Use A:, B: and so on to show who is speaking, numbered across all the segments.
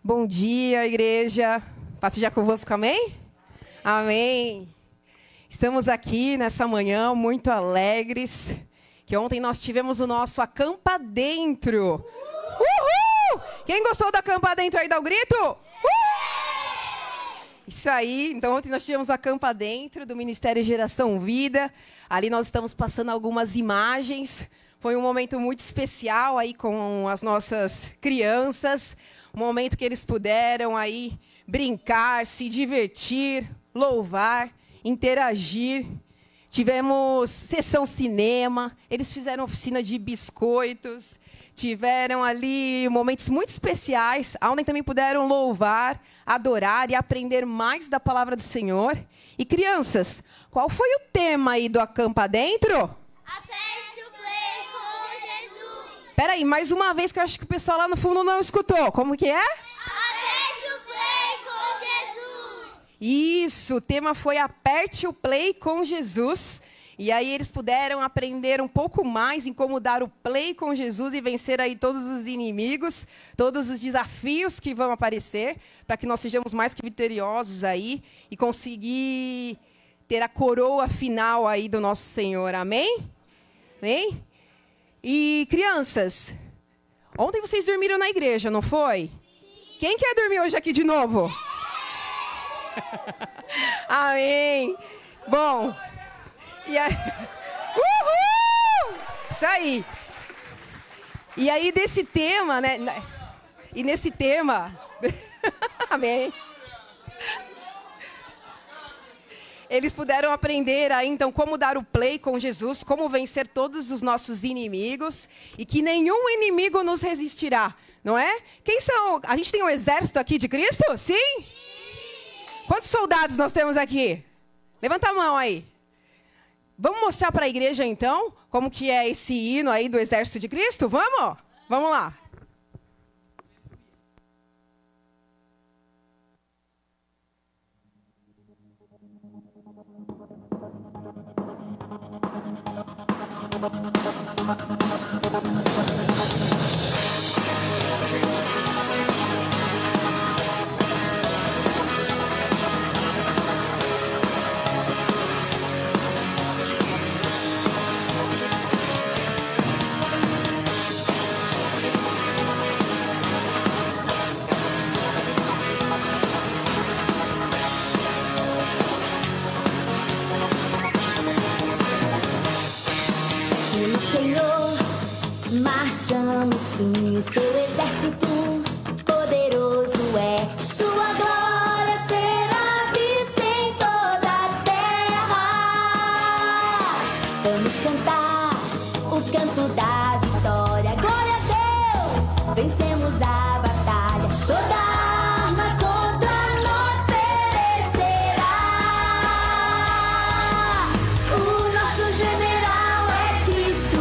A: Bom dia, igreja. Paz seja convosco, amém? Amém. Estamos aqui nessa manhã muito alegres, que ontem nós tivemos o nosso Acampa Dentro. Uhul! Quem gostou do Acampa Dentro aí, dá o grito? Isso aí, então ontem nós tivemos o Acampa Dentro do Ministério Geração Vida. Ali nós estamos passando algumas imagens. Foi um momento muito especial aí com as nossas crianças. Um momento que eles puderam aí brincar, se divertir, louvar, interagir. Tivemos sessão cinema, eles fizeram oficina de biscoitos, tiveram ali momentos muito especiais, onde também puderam louvar, adorar e aprender mais da palavra do Senhor. E crianças, qual foi o tema aí do Acampa Dentro?
B: Aperte o play com Jesus.
A: Peraí, mais uma vez que eu acho que o pessoal lá no fundo não escutou. Como que é?
B: Aperte o play com Jesus.
A: Isso, o tema foi Aperte o Play com Jesus. E aí eles puderam aprender um pouco mais em como dar o play com Jesus e vencer aí todos os inimigos, todos os desafios que vão aparecer, para que nós sejamos mais que vitoriosos aí e conseguir ter a coroa final aí do nosso Senhor. Amém? Amém? E crianças, ontem vocês dormiram na igreja, não foi? Sim. Quem quer dormir hoje aqui de novo? Amém. Bom, e aí... Uhul! Isso aí. E aí desse tema, né? E nesse tema... Amém. Eles puderam aprender aí, então, como dar o play com Jesus, como vencer todos os nossos inimigos e que nenhum inimigo nos resistirá, não é? Quem são? A gente tem um exército aqui de Cristo? Sim? Sim. Quantos soldados nós temos aqui? Levanta a mão aí. Vamos mostrar para a igreja, então, como que é esse hino aí do exército de Cristo? Vamos? Vamos lá.
C: Marchamos sim, o seu exército poderoso é. Sua glória será vista em toda a terra. Vamos cantar o canto da vitória. Glória a Deus, vencemos a batalha. Toda arma contra nós perecerá. O nosso general é Cristo.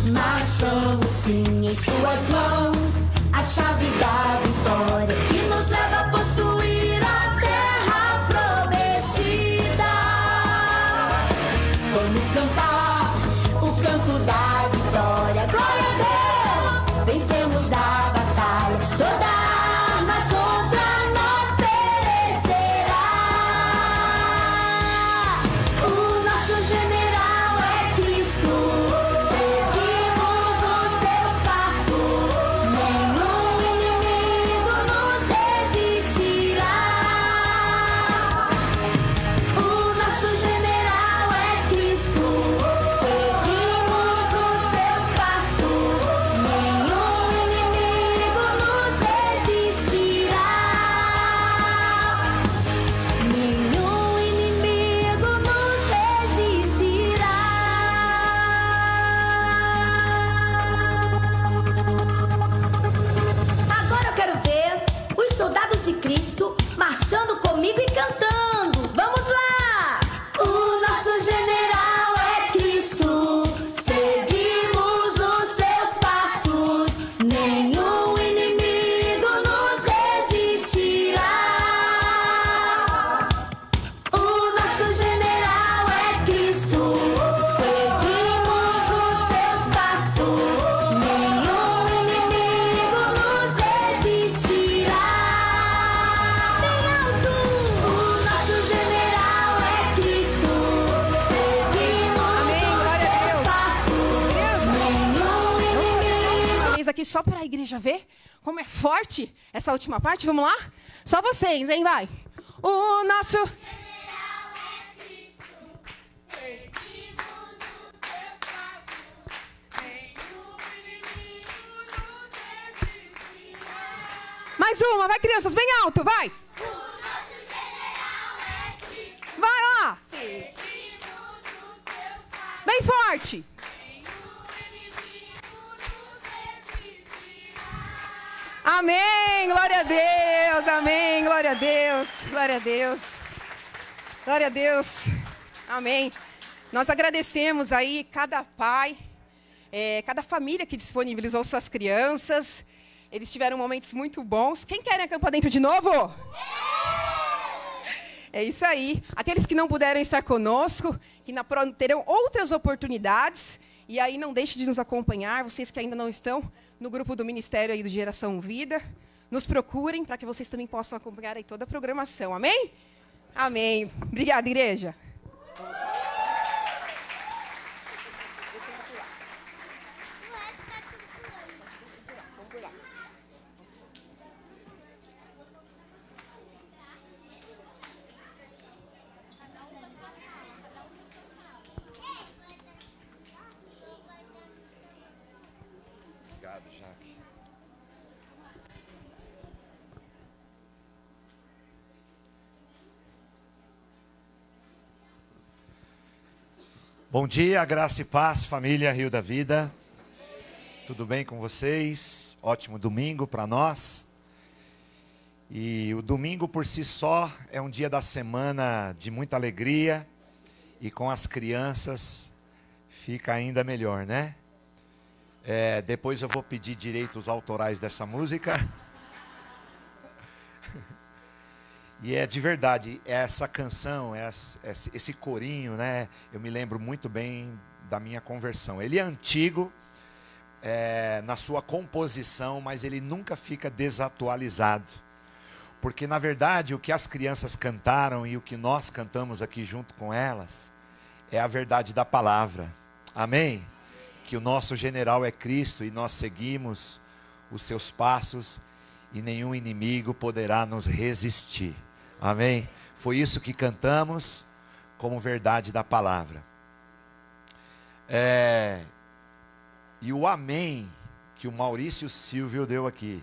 C: Marchamos sim, em suas mãos a chave da vitória que nos leva a possuir a terra prometida. Vamos cantar o canto da vitória. Glória a Deus, vencemos a batalha. Toda arma contra nós perecerá. O nosso general é Cristo. Cristo, marchando comigo e cantando. Vamos lá!
A: só para a igreja ver como é forte essa última parte? Vamos lá? Só vocês, hein? Vai. O nosso... Mais uma, vai, crianças, bem alto, vai.
B: O nosso general é Cristo.
A: Vai lá.
B: Seguimos os seus passos.
A: Bem forte.
B: Nenhum inimigo nos resistirá.
A: Amém, glória a Deus, amém, glória a Deus, glória a Deus, glória a Deus, amém. Nós agradecemos aí cada pai, cada família que disponibilizou suas crianças. Eles tiveram momentos muito bons. Quem quer Acampa Dentro de novo? É isso aí. Aqueles que não puderam estar conosco, que terão outras oportunidades. E aí não deixe de nos acompanhar. Vocês que ainda não estão no grupo do Ministério aí do Geração Vida, nos procurem para que vocês também possam acompanhar aí toda a programação. Amém? Amém. Obrigada, igreja.
D: Bom dia, graça e paz, família Rio da Vida. Tudo bem com vocês? Ótimo domingo para nós. E o domingo por si só é um dia da semana de muita alegria. E com as crianças fica ainda melhor, né? Depois eu vou pedir direitos autorais dessa música. E é de verdade, essa canção, esse corinho, né? Eu me lembro muito bem da minha conversão. Ele é antigo na sua composição, mas ele nunca fica desatualizado. Porque, na verdade, o que as crianças cantaram e o que nós cantamos aqui junto com elas é a verdade da palavra. Amém? Que o nosso general é Cristo e nós seguimos os seus passos e nenhum inimigo poderá nos resistir. Amém? Foi isso que cantamos como verdade da palavra. E o amém que o Maurício Silvio deu aqui,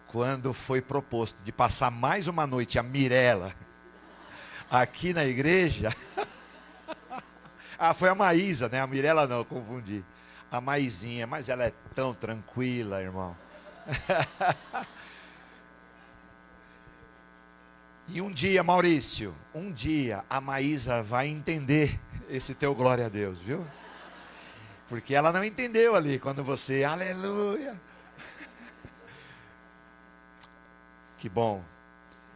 D: quando foi proposto de passar mais uma noite a Mirella aqui na igreja. Foi a Maísa, né? A Mirella não, confundi. A Maizinha, mas ela é tão tranquila, irmão. E um dia, Maurício, a Maísa vai entender esse teu glória a Deus, viu? Porque ela não entendeu ali quando você, aleluia. Que bom.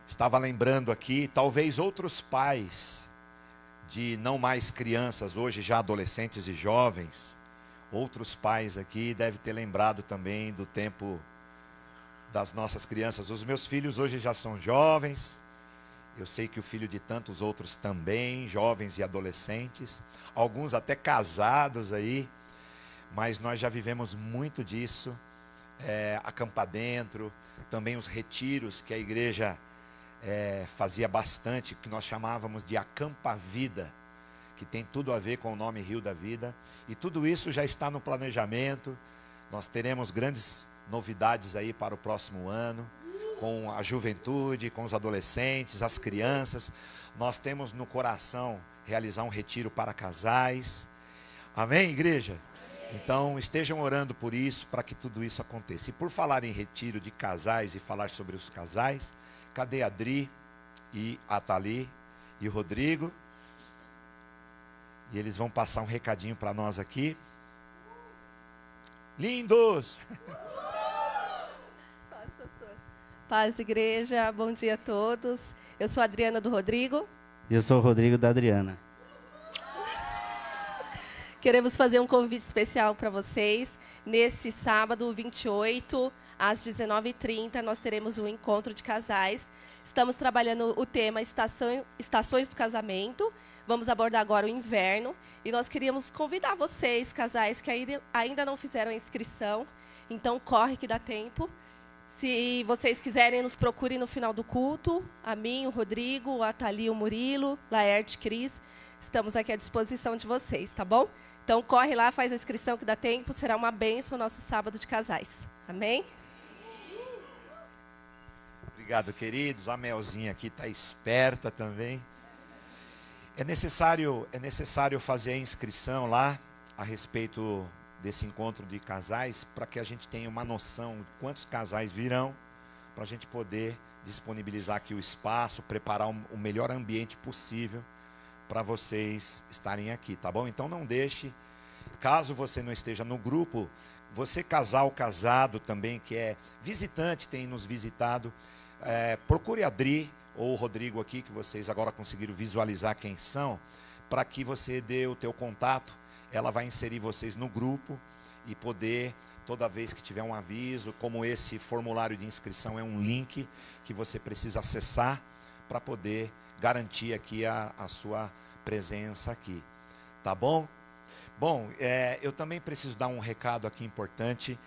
D: Estava lembrando aqui, talvez outros pais de não mais crianças, hoje já adolescentes e jovens, outros pais aqui devem ter lembrado também do tempo das nossas crianças. Os meus filhos hoje já são jovens. Eu sei que o filho de tantos outros também, jovens e adolescentes, alguns até casados aí, mas nós já vivemos muito disso, Acampa Dentro, também os retiros que a igreja fazia bastante, que nós chamávamos de Acampa Vida, que tem tudo a ver com o nome Rio da Vida, e tudo isso já está no planejamento. Nós teremos grandes novidades aí para o próximo ano, com a juventude, com os adolescentes, as crianças. Nós temos no coração realizar um retiro para casais. Amém, igreja? Então estejam orando por isso, para que tudo isso aconteça. E por falar em retiro de casais e falar sobre os casais, cadê a Adri e a Thalí e o Rodrigo? E eles vão passar um recadinho para nós aqui. Lindos!
E: Paz, igreja, bom dia a todos. Eu sou a Adriana do Rodrigo.
F: E eu sou o Rodrigo da Adriana.
E: Queremos fazer um convite especial para vocês. Nesse sábado, 28, às 19h30, nós teremos um encontro de casais. Estamos trabalhando o tema Estações do Casamento. Vamos abordar agora o inverno. E nós queríamos convidar vocês, casais que ainda não fizeram a inscrição. Então, corre que dá tempo. Se vocês quiserem, nos procurem no final do culto. A mim, o Rodrigo, a Thalia, o Murilo, Laerte, Cris. Estamos aqui à disposição de vocês, tá bom? Então, corre lá, faz a inscrição que dá tempo. Será uma bênção o nosso sábado de casais. Amém?
D: Obrigado, queridos. A Melzinha aqui está esperta também. É necessário fazer a inscrição lá a respeito desse encontro de casais, para que a gente tenha uma noção de quantos casais virão, para a gente poder disponibilizar aqui o espaço, preparar o melhor ambiente possível para vocês estarem aqui, tá bom? Então não deixe, caso você não esteja no grupo, você casal, casado também, que é visitante, tem nos visitado, procure a Adri ou o Rodrigo aqui, que vocês agora conseguiram visualizar quem são, para que você dê o teu contato, ela vai inserir vocês no grupo e poder, toda vez que tiver um aviso, como esse formulário de inscrição é um link que você precisa acessar para poder garantir aqui a sua presença aqui, tá bom? Bom, eu também preciso dar um recado aqui importante.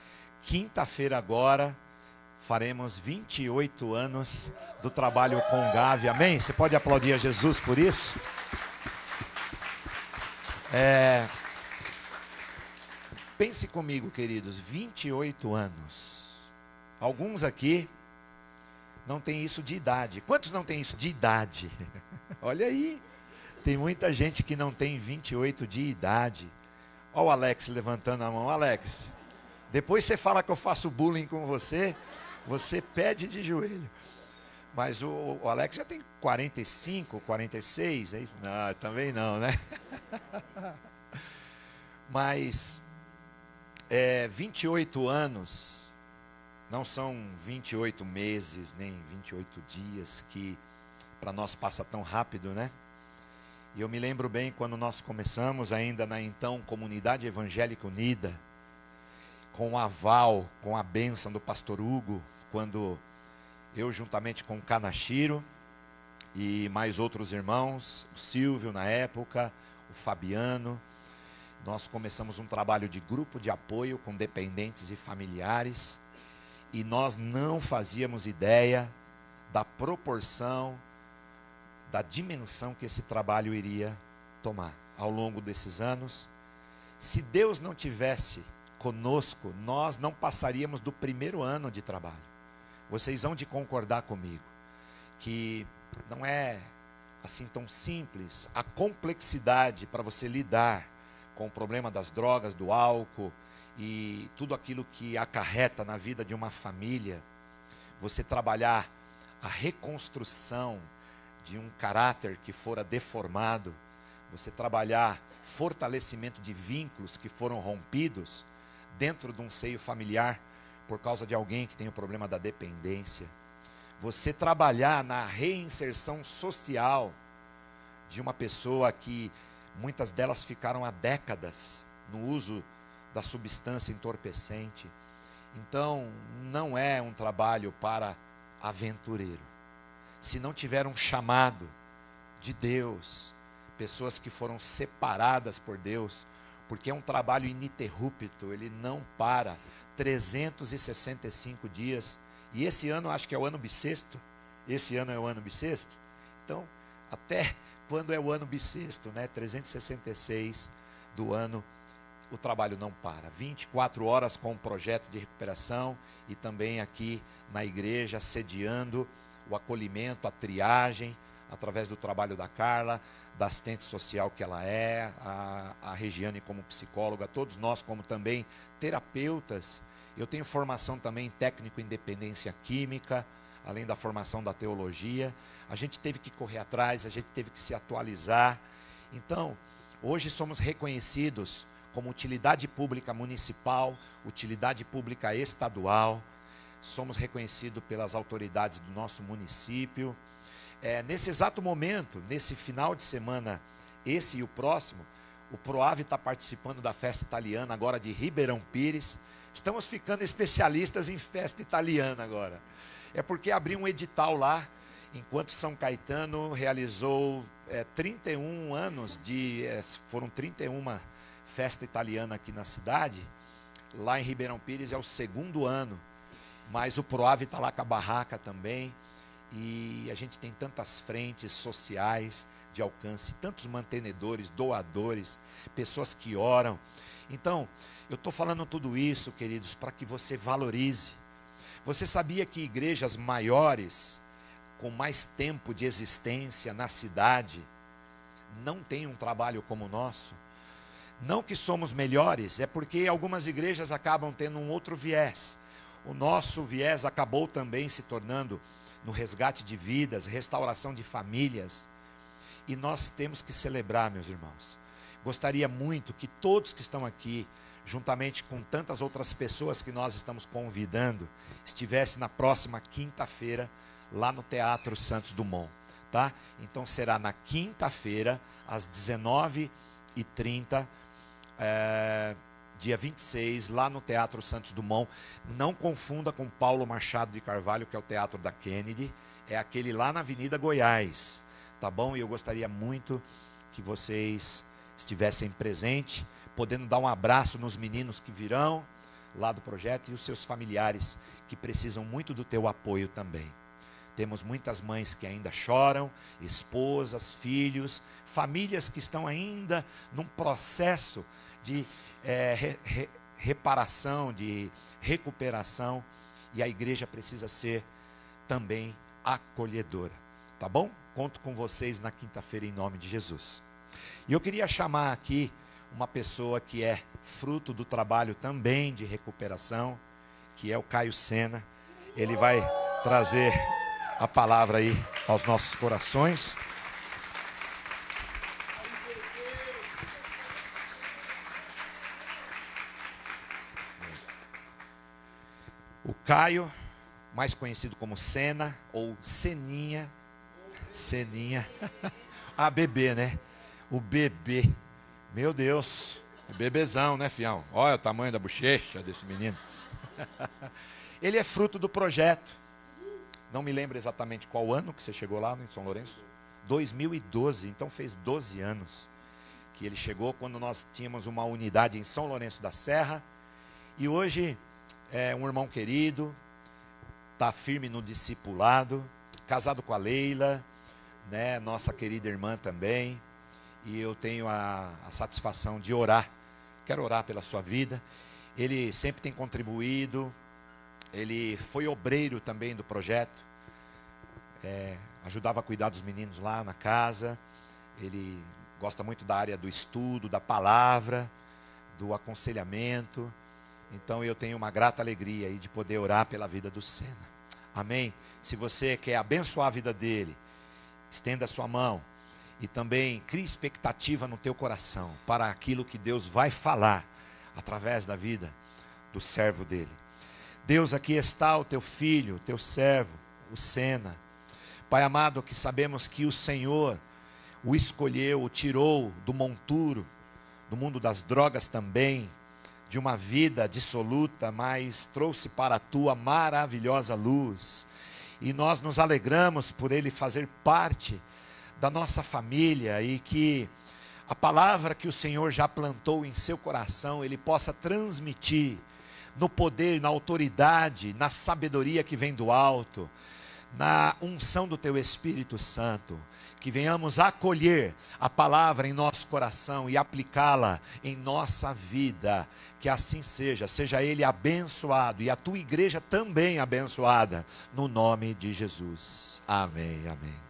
D: Quinta-feira agora faremos 28 anos do trabalho com Gavi, amém? Você pode aplaudir a Jesus por isso? Pense comigo, queridos, 28 anos. Alguns aqui não têm isso de idade. Quantos não têm isso de idade? Olha aí, tem muita gente que não tem 28 de idade. Olha o Alex levantando a mão. Alex, depois você fala que eu faço bullying com você, você pede de joelho. Mas o Alex já tem 45, 46, é isso? Não, também não, né? Mas 28 anos não são 28 meses, nem 28 dias, que para nós passa tão rápido, né? E eu me lembro bem quando nós começamos ainda na então Comunidade Evangélica Unida, com o aval, com a bênção do pastor Hugo, quando eu juntamente com o Kanashiro e mais outros irmãos, o Silvio na época, o Fabiano, nós começamos um trabalho de grupo de apoio com dependentes e familiares, e nós não fazíamos ideia da proporção, da dimensão que esse trabalho iria tomar ao longo desses anos. Se Deus não tivesse conosco, nós não passaríamos do primeiro ano de trabalho. Vocês vão de concordar comigo que não é assim tão simples a complexidade para você lidar com o problema das drogas, do álcool e tudo aquilo que acarreta na vida de uma família. Você trabalhar a reconstrução de um caráter que fora deformado, você trabalhar fortalecimento de vínculos que foram rompidos dentro de um seio familiar por causa de alguém que tem o problema da dependência, você trabalhar na reinserção social de uma pessoa que muitas delas ficaram há décadas no uso da substância entorpecente. Então, não é um trabalho para aventureiro. Se não tiver um chamado de Deus, pessoas que foram separadas por Deus, porque é um trabalho ininterrupto, ele não para, 365 dias, e esse ano acho que é o ano bissexto, então, até quando é o ano bissexto, né, 366 do ano, o trabalho não para, 24 horas com um projeto de recuperação, e também aqui na igreja, sediando o acolhimento, a triagem, através do trabalho da Carla, da assistente social que ela é, a Regiane como psicóloga, todos nós como também terapeutas. Eu tenho formação também em técnico em dependência química, além da formação da teologia. A gente teve que correr atrás, a gente teve que se atualizar. Então, hoje somos reconhecidos como utilidade pública municipal, utilidade pública estadual, somos reconhecidos pelas autoridades do nosso município. Nesse exato momento, nesse final de semana, esse e o próximo, o PROAV está participando da festa italiana agora de Ribeirão Pires. Estamos ficando especialistas em festa italiana agora. É porque abriu um edital lá, enquanto São Caetano realizou 31 anos foram 31 festa italiana aqui na cidade. lá em Ribeirão Pires é o 2º ano, mas o PROAV está lá com a barraca também, e a gente tem tantas frentes sociais de alcance, tantos mantenedores, doadores, pessoas que oram. Então, eu estou falando tudo isso, queridos, para que você valorize. Você sabia que igrejas maiores, com mais tempo de existência na cidade, não têm um trabalho como o nosso? Não que somos melhores, é porque algumas igrejas acabam tendo um outro viés. O nosso viés acabou também se tornando no resgate de vidas, restauração de famílias. E nós temos que celebrar, meus irmãos. Gostaria muito que todos que estão aqui, juntamente com tantas outras pessoas que nós estamos convidando, estivessem na próxima quinta-feira, lá no Teatro Santos Dumont, tá? Então será na quinta-feira, às 19h30, dia 26, lá no Teatro Santos Dumont. Não confunda com Paulo Machado de Carvalho, que é o Teatro da Kennedy, é aquele lá na Avenida Goiás, tá bom? E eu gostaria muito que vocês estivessem presentes, podendo dar um abraço nos meninos que virão lá do projeto e os seus familiares que precisam muito do teu apoio também. Temos muitas mães que ainda choram, esposas, filhos, famílias que estão ainda num processo de reparação, de recuperação, e a igreja precisa ser também acolhedora, tá bom? Conto com vocês na quinta-feira em nome de Jesus. E eu queria chamar aqui uma pessoa que é fruto do trabalho também de recuperação, que é o Caio Sena. Ele vai trazer a palavra aí aos nossos corações. O Caio, mais conhecido como Sena ou Seninha. Seninha. Ah, bebê, né? O bebê. Meu Deus. Bebezão, né, fião? Olha o tamanho da bochecha desse menino. Ele é fruto do projeto. Não me lembro exatamente qual ano que você chegou lá em São Lourenço. 2012, então fez 12 anos que ele chegou, quando nós tínhamos uma unidade em São Lourenço da Serra. E hoje é um irmão querido, está firme no discipulado, casado com a Leila, né, nossa querida irmã também. E eu tenho a satisfação de orar. Quero orar pela sua vida. Ele sempre tem contribuído. Ele foi obreiro também do projeto. Ajudava a cuidar dos meninos lá na casa. Ele gosta muito da área do estudo, da palavra, do aconselhamento. Então eu tenho uma grata alegria aí de poder orar pela vida do Sena. Amém? Se você quer abençoar a vida dele, estenda a sua mão. E também crie expectativa no teu coração para aquilo que Deus vai falar através da vida do servo dele. Deus, aqui está o teu filho, o teu servo, o Sena. Pai amado, que sabemos que o Senhor o escolheu, o tirou do monturo, do mundo das drogas também, de uma vida dissoluta, mas trouxe para a tua maravilhosa luz. E nós nos alegramos por ele fazer parte da nossa família, e que a palavra que o Senhor já plantou em seu coração, ele possa transmitir no poder, na autoridade, na sabedoria que vem do alto, na unção do teu Espírito Santo, que venhamos acolher a palavra em nosso coração e aplicá-la em nossa vida, que assim seja, seja ele abençoado e a tua igreja também abençoada, no nome de Jesus. Amém, amém.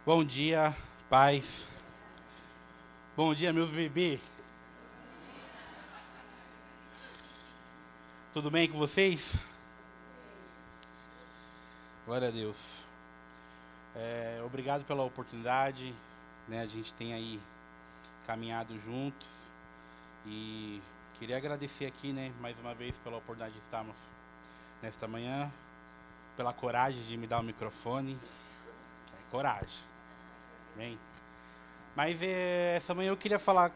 F: Bom dia, paz. Bom dia, meus bebês. Tudo bem com vocês? Glória a Deus. Obrigado pela oportunidade, né? A gente tem aí caminhado juntos e queria agradecer aqui, né, mais uma vez pela oportunidade de estarmos nesta manhã, pela coragem de me dar o microfone. Coragem. Bem, mas essa manhã eu queria falar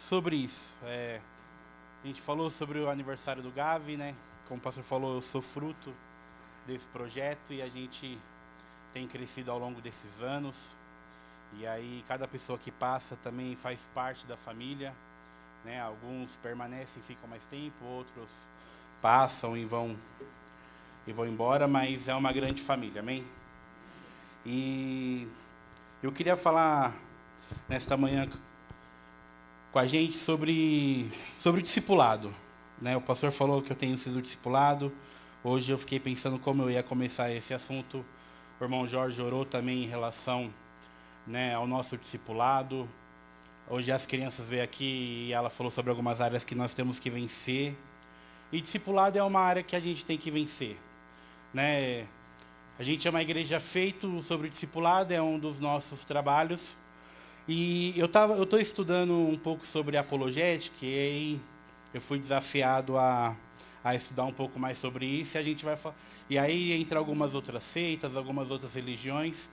F: sobre isso. A gente falou sobre o aniversário do Gavi, né? Como o pastor falou, eu sou fruto desse projeto e a gente tem crescido ao longo desses anos. E aí cada pessoa que passa também faz parte da família, né? Alguns permanecem, ficam mais tempo, outros passam e vão embora, mas é uma grande família, amém? E eu queria falar nesta manhã com a gente sobre o discipulado, né? O pastor falou que eu tenho sido discipulado. Hoje eu fiquei pensando como eu ia começar esse assunto. O irmão Jorge orou também em relação, né, ao nosso discipulado. Hoje as crianças veio aqui e ela falou sobre algumas áreas que nós temos que vencer. E discipulado é uma área que a gente tem que vencer, né? A gente é uma igreja feito sobre discipulado, é um dos nossos trabalhos. E eu estou estudando um pouco sobre apologética, e aí eu fui desafiado a estudar um pouco mais sobre isso. E aí entra algumas outras seitas, algumas outras religiões.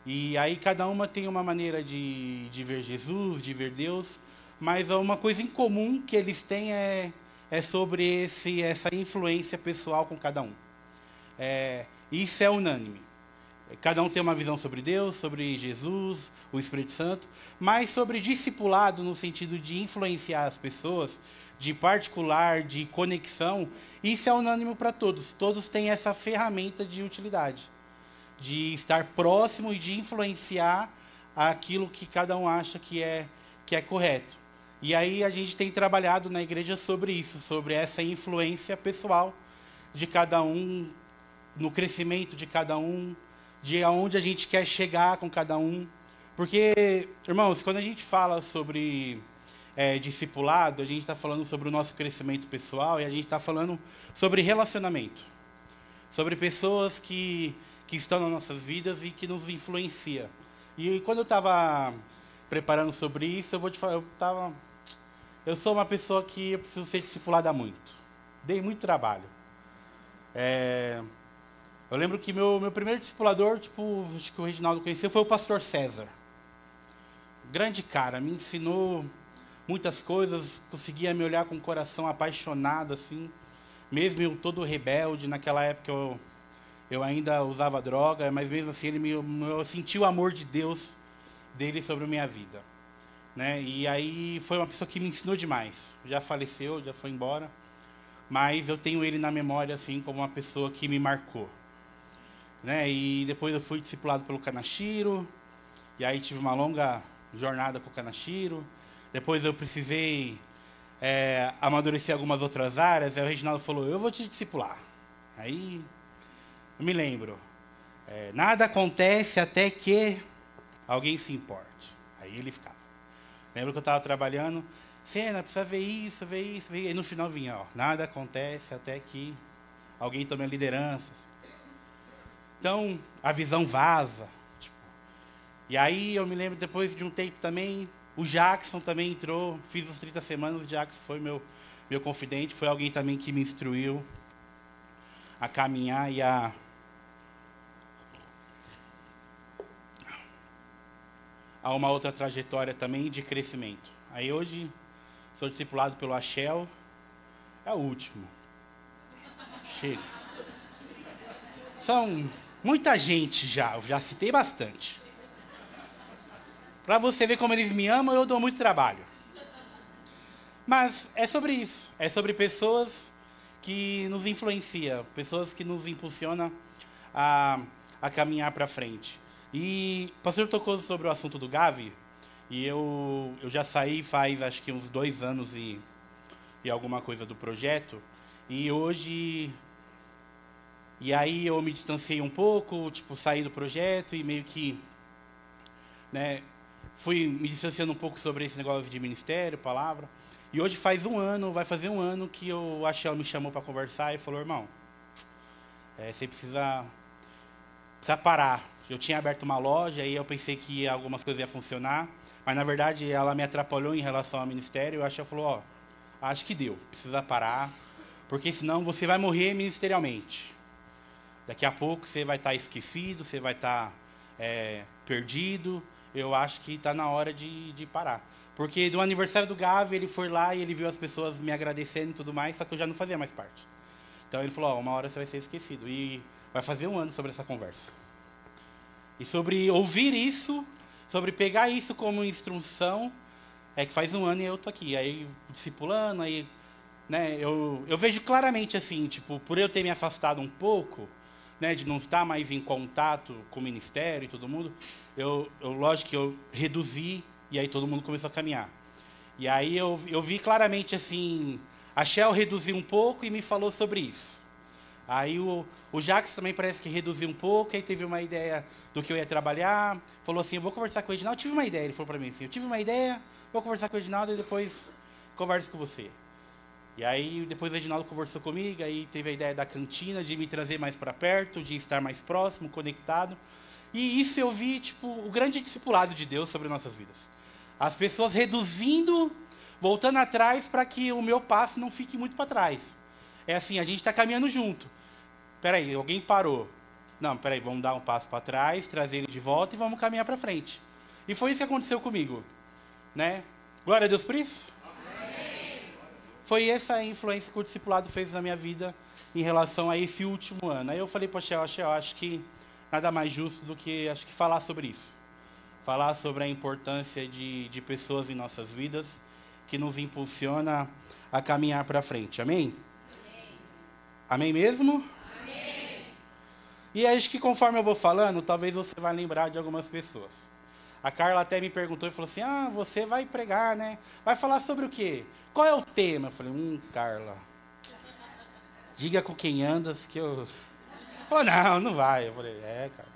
F: E aí cada uma tem uma maneira de ver Jesus, de ver Deus. Mas uma coisa em comum que eles têm é sobre essa influência pessoal com cada um. Isso é unânime. Cada um tem uma visão sobre Deus, sobre Jesus, o Espírito Santo, mas sobre discipulado no sentido de influenciar as pessoas, de particular, de conexão, isso é unânime para todos. Todos têm essa ferramenta de utilidade, de estar próximo e de influenciar aquilo que cada um acha que é correto. E aí a gente tem trabalhado na igreja sobre isso, sobre essa influência pessoal de cada um, no crescimento de cada um, de aonde a gente quer chegar com cada um. Porque, irmãos, quando a gente fala sobre discipulado, a gente está falando sobre o nosso crescimento pessoal e a gente está falando sobre relacionamento. Sobre pessoas que estão nas nossas vidas e que nos influenciam. E quando eu estava preparando sobre isso, eu vou te falar, eu sou uma pessoa que eu preciso ser discipulada muito. Dei muito trabalho. Eu lembro que meu primeiro discipulador, acho que o Reginaldo conheceu, foi o pastor César. Grande cara, me ensinou muitas coisas, conseguia me olhar com o coração apaixonado, assim, mesmo eu todo rebelde. Naquela época eu ainda usava droga, mas mesmo assim eu senti o amor de Deus dele sobre a minha vida, né? E aí foi uma pessoa que me ensinou demais. Já faleceu, já foi embora, mas eu tenho ele na memória assim como uma pessoa que me marcou, né? E depois eu fui discipulado pelo Kanashiro, e aí tive uma longa jornada com o Kanashiro. Depois eu precisei amadurecer algumas outras áreas. Aí o Reginaldo falou, eu vou te discipular. Aí eu me lembro, nada acontece até que alguém se importe. Aí ele ficava. Lembro que eu estava trabalhando, Cena, precisa ver isso, ver isso, ver isso. E no final vinha, nada acontece até que alguém tome a liderança. Então, a visão vaza. E aí eu me lembro, depois de um tempo também, o Jackson também entrou, fiz os 30 semanas, o Jackson foi meu confidente, foi alguém também que me instruiu a caminhar e a uma outra trajetória também de crescimento. Aí hoje sou discipulado pelo Axel, é o último. Chega. São muita gente já citei bastante. Para você ver como eles me amam, eu dou muito trabalho. Mas é sobre isso. É sobre pessoas que nos influenciam, pessoas que nos impulsionam a caminhar para frente. E o pastor tocou sobre o assunto do Gavi, e eu já saí faz acho que uns 2 anos e alguma coisa do projeto. E hoje... E aí eu me distanciei um pouco, saí do projeto e meio que... né, fui me distanciando um pouco sobre esse negócio de ministério, palavra. E hoje vai fazer um ano que o Axel me chamou para conversar e falou, irmão, você precisa parar. Eu tinha aberto uma loja e eu pensei que algumas coisas iam funcionar, mas na verdade ela me atrapalhou em relação ao ministério. O Axel falou, acho que deu, precisa parar, porque senão você vai morrer ministerialmente. Daqui a pouco você vai estar esquecido, você vai estar perdido. Eu acho que está na hora de parar. Porque do aniversário do Gavi, ele foi lá e ele viu as pessoas me agradecendo e tudo mais, só que eu já não fazia mais parte. Então ele falou, uma hora você vai ser esquecido. E vai fazer um ano sobre essa conversa. E sobre ouvir isso sobre pegar isso como instrução. É que faz um ano e eu tô aqui, aí discipulando, aí, né, eu vejo claramente assim, tipo, por eu ter me afastado um pouco, né, de não estar mais em contato com o ministério e todo mundo, lógico que eu reduzi e aí todo mundo começou a caminhar. E aí eu vi claramente assim, a Shell reduziu um pouco e me falou sobre isso. Aí o Jacques também parece que reduziu um pouco, aí teve uma ideia do que eu ia trabalhar, falou assim, eu vou conversar com o Edinaldo, eu tive uma ideia, ele falou para mim assim, eu tive uma ideia, vou conversar com o Edinaldo e depois converso com você. E aí depois o Edinaldo conversou comigo, aí teve a ideia da cantina, de me trazer mais para perto, de estar mais próximo, conectado. E isso eu vi, tipo, o grande discipulado de Deus sobre nossas vidas. As pessoas reduzindo, voltando atrás para que o meu passo não fique muito para trás. É assim, a gente está caminhando junto. Peraí, alguém parou. Não, peraí, vamos dar um passo para trás, trazer ele de volta e vamos caminhar para frente. E foi isso que aconteceu comigo. Né? Glória a Deus por isso? Amém. Foi essa a influência que o discipulado fez na minha vida em relação a esse último ano. Aí eu falei para a Shell, acho que nada mais justo do que falar sobre isso. Falar sobre a importância de pessoas em nossas vidas que nos impulsiona a caminhar para frente. Amém? Amém? Amém mesmo? Amém. E acho que conforme eu vou falando, talvez você vai lembrar de algumas pessoas. A Carla até me perguntou e falou assim, você vai pregar, né? Vai falar sobre o quê? Qual é o tema? Eu falei, Carla, diga com quem andas que eu... Falou, não vai. Eu falei, cara.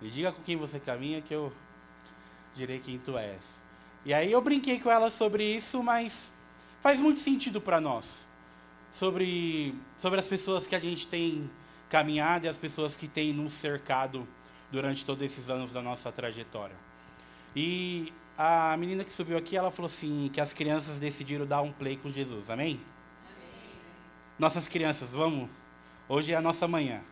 F: Me diga com quem você caminha que eu direi quem tu és. E aí eu brinquei com ela sobre isso, mas faz muito sentido para nós. Sobre as pessoas que a gente tem caminhado e as pessoas que têm nos cercado durante todos esses anos da nossa trajetória. E a menina que subiu aqui, ela falou assim, que as crianças decidiram dar um play com Jesus, amém? Amém. Nossas crianças, vamos? Hoje é a nossa manhã.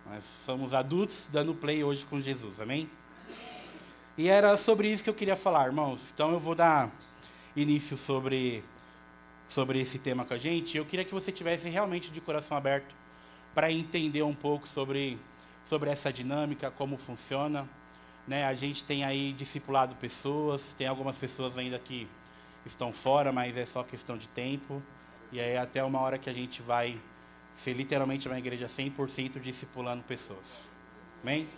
F: Nós somos adultos dando play hoje com Jesus, amém? Amém. E era sobre isso que eu queria falar, irmãos. Então eu vou dar início sobre esse tema com a gente. Eu queria que você tivesse realmente de coração aberto para entender um pouco sobre essa dinâmica, como funciona. Né? A gente tem aí discipulado pessoas, tem algumas pessoas ainda que estão fora, mas é só questão de tempo. E aí até uma hora que a gente vai ser literalmente uma igreja 100% discipulando pessoas. Amém?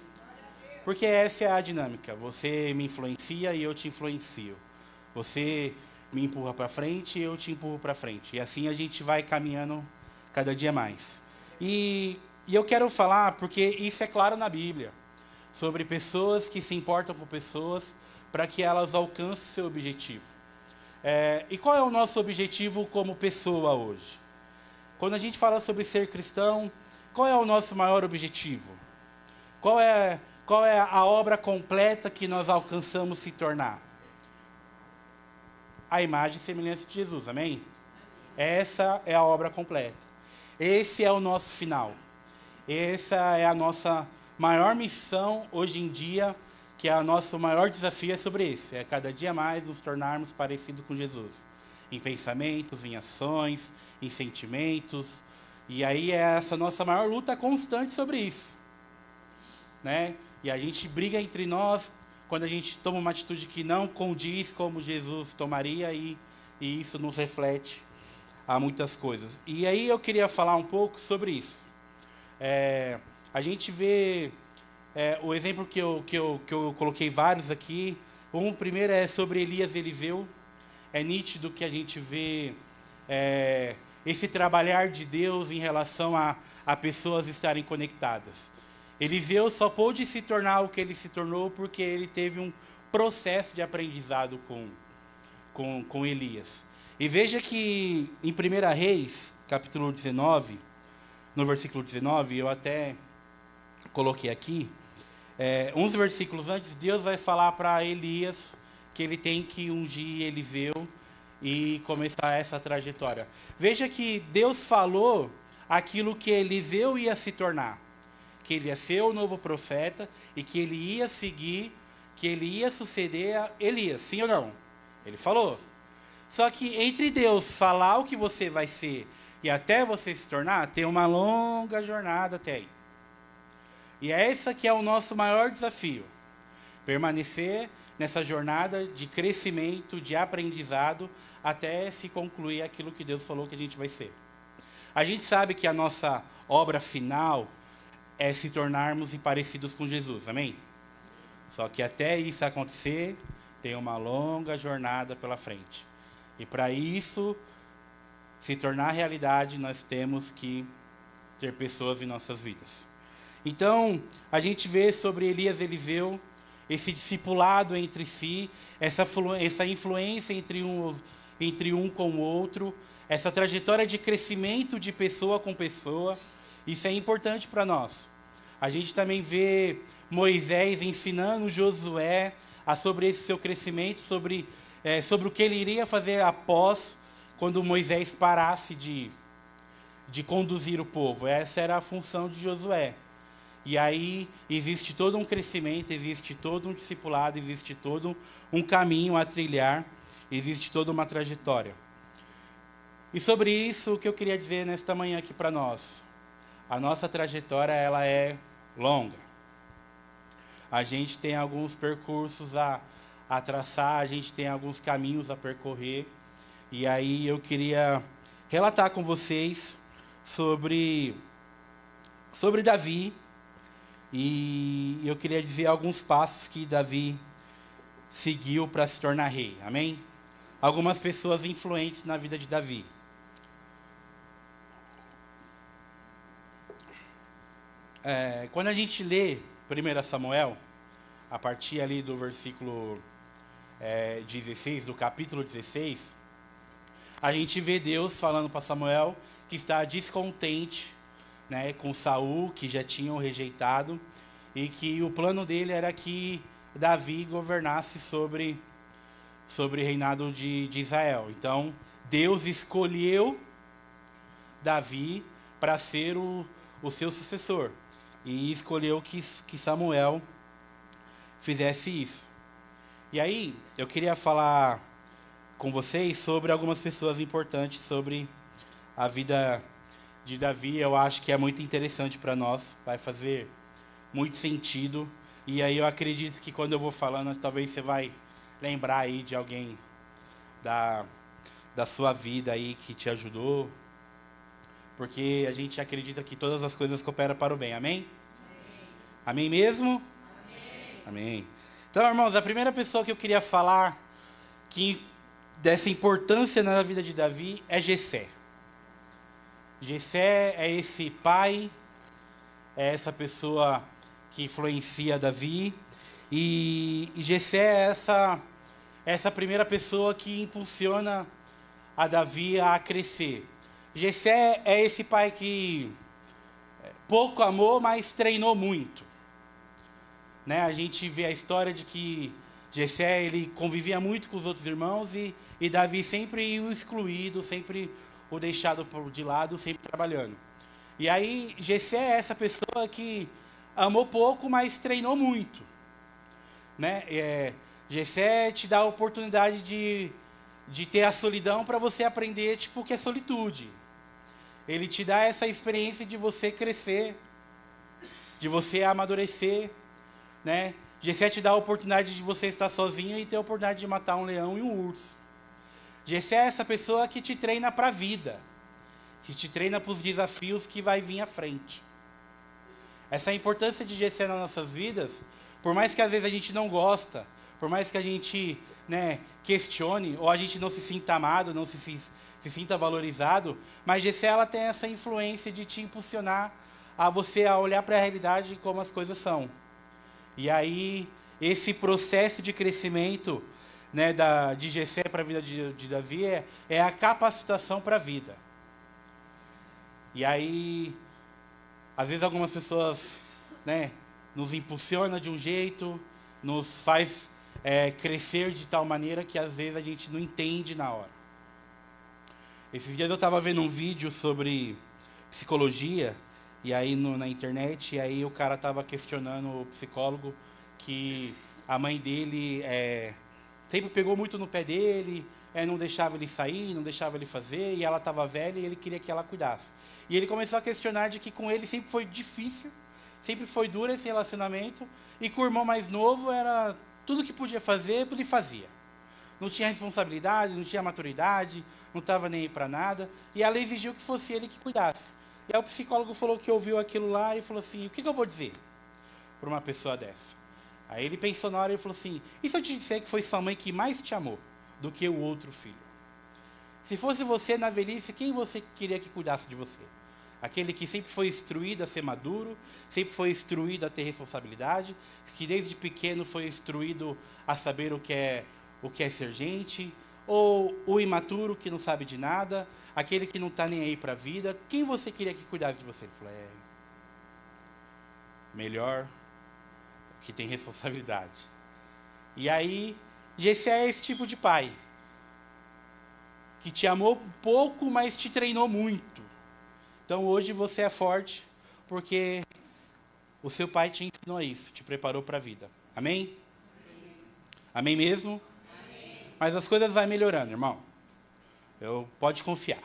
F: Porque essa é a dinâmica. Você me influencia e eu te influencio. Você me empurra para frente e eu te empurro para frente. E assim a gente vai caminhando cada dia mais. E eu quero falar, porque isso é claro na Bíblia, sobre pessoas que se importam com pessoas para que elas alcancem seu objetivo. E qual é o nosso objetivo como pessoa hoje? Quando a gente fala sobre ser cristão, qual é o nosso maior objetivo? Qual é a obra completa que nós alcançamos se tornar? A imagem e semelhança de Jesus, amém? Essa é a obra completa. Esse é o nosso final. Essa é a nossa maior missão hoje em dia, que é o nosso maior desafio é sobre esse. É cada dia mais nos tornarmos parecidos com Jesus. Em pensamentos, em ações, em sentimentos. E aí é essa nossa maior luta constante sobre isso. Né? E a gente briga entre nós quando a gente toma uma atitude que não condiz como Jesus tomaria e isso nos reflete a muitas coisas. E aí eu queria falar um pouco sobre isso. A gente vê o exemplo que eu coloquei vários aqui. Primeiro é sobre Elias e Eliseu. É nítido que a gente vê esse trabalhar de Deus em relação a pessoas estarem conectadas. Eliseu só pôde se tornar o que ele se tornou porque ele teve um processo de aprendizado com Elias. E veja que em 1 Reis, capítulo 19, no versículo 19, eu até coloquei aqui, uns versículos antes, Deus vai falar para Elias que ele tem que ungir Eliseu e começar essa trajetória. Veja que Deus falou aquilo que Eliseu ia se tornar. Que ele ia ser o novo profeta e que ele ia seguir, que ele ia suceder a Elias, sim ou não? Ele falou. Só que entre Deus falar o que você vai ser e até você se tornar, tem uma longa jornada até aí. E essa que é o nosso maior desafio. Permanecer nessa jornada de crescimento, de aprendizado, até se concluir aquilo que Deus falou que a gente vai ser. A gente sabe que a nossa obra final é se tornarmos parecidos com Jesus, amém? Só que até isso acontecer, tem uma longa jornada pela frente. E para isso se tornar realidade, nós temos que ter pessoas em nossas vidas. Então, a gente vê sobre Elias e Eliseu, esse discipulado entre si, essa influência entre um com o outro, essa trajetória de crescimento de pessoa com pessoa. Isso é importante para nós. A gente também vê Moisés ensinando Josué sobre esse seu crescimento, sobre o que ele iria fazer após, quando Moisés parasse de conduzir o povo. Essa era a função de Josué. E aí existe todo um crescimento, existe todo um discipulado, existe todo um caminho a trilhar, existe toda uma trajetória. E sobre isso, o que eu queria dizer nesta manhã aqui para nós. A nossa trajetória, ela é longa. A gente tem alguns percursos a traçar, a gente tem alguns caminhos a percorrer. E aí eu queria relatar com vocês sobre Davi. E eu queria dizer alguns passos que Davi seguiu para se tornar rei. Amém? Algumas pessoas influentes na vida de Davi. Quando a gente lê 1 Samuel, a partir ali do versículo 16, do capítulo 16, a gente vê Deus falando para Samuel que está descontente, né, com Saul, que já tinham rejeitado, e que o plano dele era que Davi governasse sobre o reinado de Israel. Então, Deus escolheu Davi para ser o seu sucessor. E escolheu que Samuel fizesse isso. E aí, eu queria falar com vocês sobre algumas pessoas importantes sobre a vida de Davi. Eu acho que é muito interessante para nós, vai fazer muito sentido. E aí eu acredito que quando eu vou falando, talvez você vai lembrar aí de alguém da sua vida aí que te ajudou. Porque a gente acredita que todas as coisas cooperam para o bem, amém? Amém mesmo? Amém. Amém. Então, irmãos, a primeira pessoa que eu queria falar dessa importância na vida de Davi é Jessé. Jessé é esse pai, é essa pessoa que influencia Davi. E Jessé é essa primeira pessoa que impulsiona a Davi a crescer. Jessé é esse pai que pouco amou, mas treinou muito. Né? A gente vê a história de que Jessé, ele convivia muito com os outros irmãos e Davi sempre o excluído, sempre o deixado de lado, sempre trabalhando. E aí Jessé é essa pessoa que amou pouco, mas treinou muito. Né? Jessé te dá a oportunidade de ter a solidão para você aprender o que é solitude. Ele te dá essa experiência de você crescer, de você amadurecer, né? Jessé te dá a oportunidade de você estar sozinho e ter a oportunidade de matar um leão e um urso. Jessé é essa pessoa que te treina para a vida, que te treina para os desafios que vai vir à frente. Essa importância de Jessé nas nossas vidas, por mais que às vezes a gente não gosta, por mais que a gente, né, questione, ou a gente não se sinta amado, não se sinta valorizado, mas Jessé, ela tem essa influência de te impulsionar a você a olhar para a realidade como as coisas são. E aí, esse processo de crescimento, né, de Jessé para a vida de Davi é a capacitação para a vida. E aí, às vezes algumas pessoas, né, nos impulsionam de um jeito, nos faz crescer de tal maneira que às vezes a gente não entende na hora. Esses dias eu estava vendo um vídeo sobre psicologia, e aí na internet, e aí o cara estava questionando o psicólogo que a mãe dele sempre pegou muito no pé dele, não deixava ele sair, não deixava ele fazer, e ela estava velha e ele queria que ela cuidasse. E ele começou a questionar de que com ele sempre foi difícil, sempre foi duro esse relacionamento, E com o irmão mais novo, era tudo que podia fazer, ele fazia. Não tinha responsabilidade, não tinha maturidade, não estava nem aí para nada. E ela exigiu que fosse ele que cuidasse. E aí o psicólogo falou que ouviu aquilo lá e falou assim, o que eu vou dizer para uma pessoa dessa? Aí ele pensou na hora e falou assim, e se eu te disser que foi sua mãe que mais te amou do que o outro filho? Se fosse você na velhice, quem você queria que cuidasse de você? Aquele que sempre foi instruído a ser maduro, sempre foi instruído a ter responsabilidade, que desde pequeno foi instruído a saber o que é ser gente, ou o imaturo que não sabe de nada, aquele que não está nem aí para a vida, quem você queria que cuidasse de você? Ele falou, melhor que tem responsabilidade. E aí, Jessé é esse tipo de pai, que te amou pouco, mas te treinou muito. Então hoje você é forte, porque o seu pai te ensinou isso, te preparou para a vida. Amém? Amém mesmo? Amém. Mas as coisas vão melhorando, irmão. Pode confiar.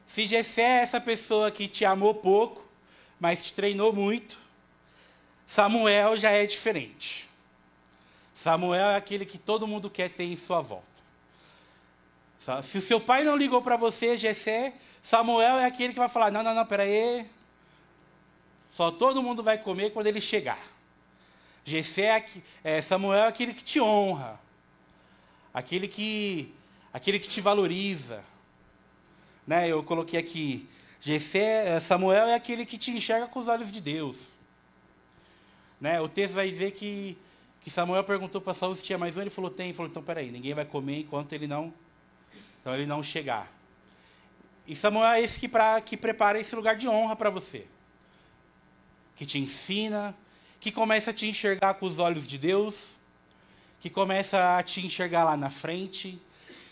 F: Se Jessé é essa pessoa que te amou pouco, mas te treinou muito, Samuel já é diferente. Samuel é aquele que todo mundo quer ter em sua volta. Se o seu pai não ligou para você, Jessé, Samuel é aquele que vai falar, não, peraí, só todo mundo vai comer quando ele chegar. Samuel é aquele que te honra, aquele que te valoriza. Né? Eu coloquei aqui, Samuel é aquele que te enxerga com os olhos de Deus. Né? O texto vai dizer que Samuel perguntou para Saul se tinha mais um, ele falou, tem. Ele falou, então peraí, ninguém vai comer enquanto ele não chegar. E Samuel é esse que prepara esse lugar de honra para você. Que te ensina, que começa a te enxergar com os olhos de Deus, que começa a te enxergar lá na frente,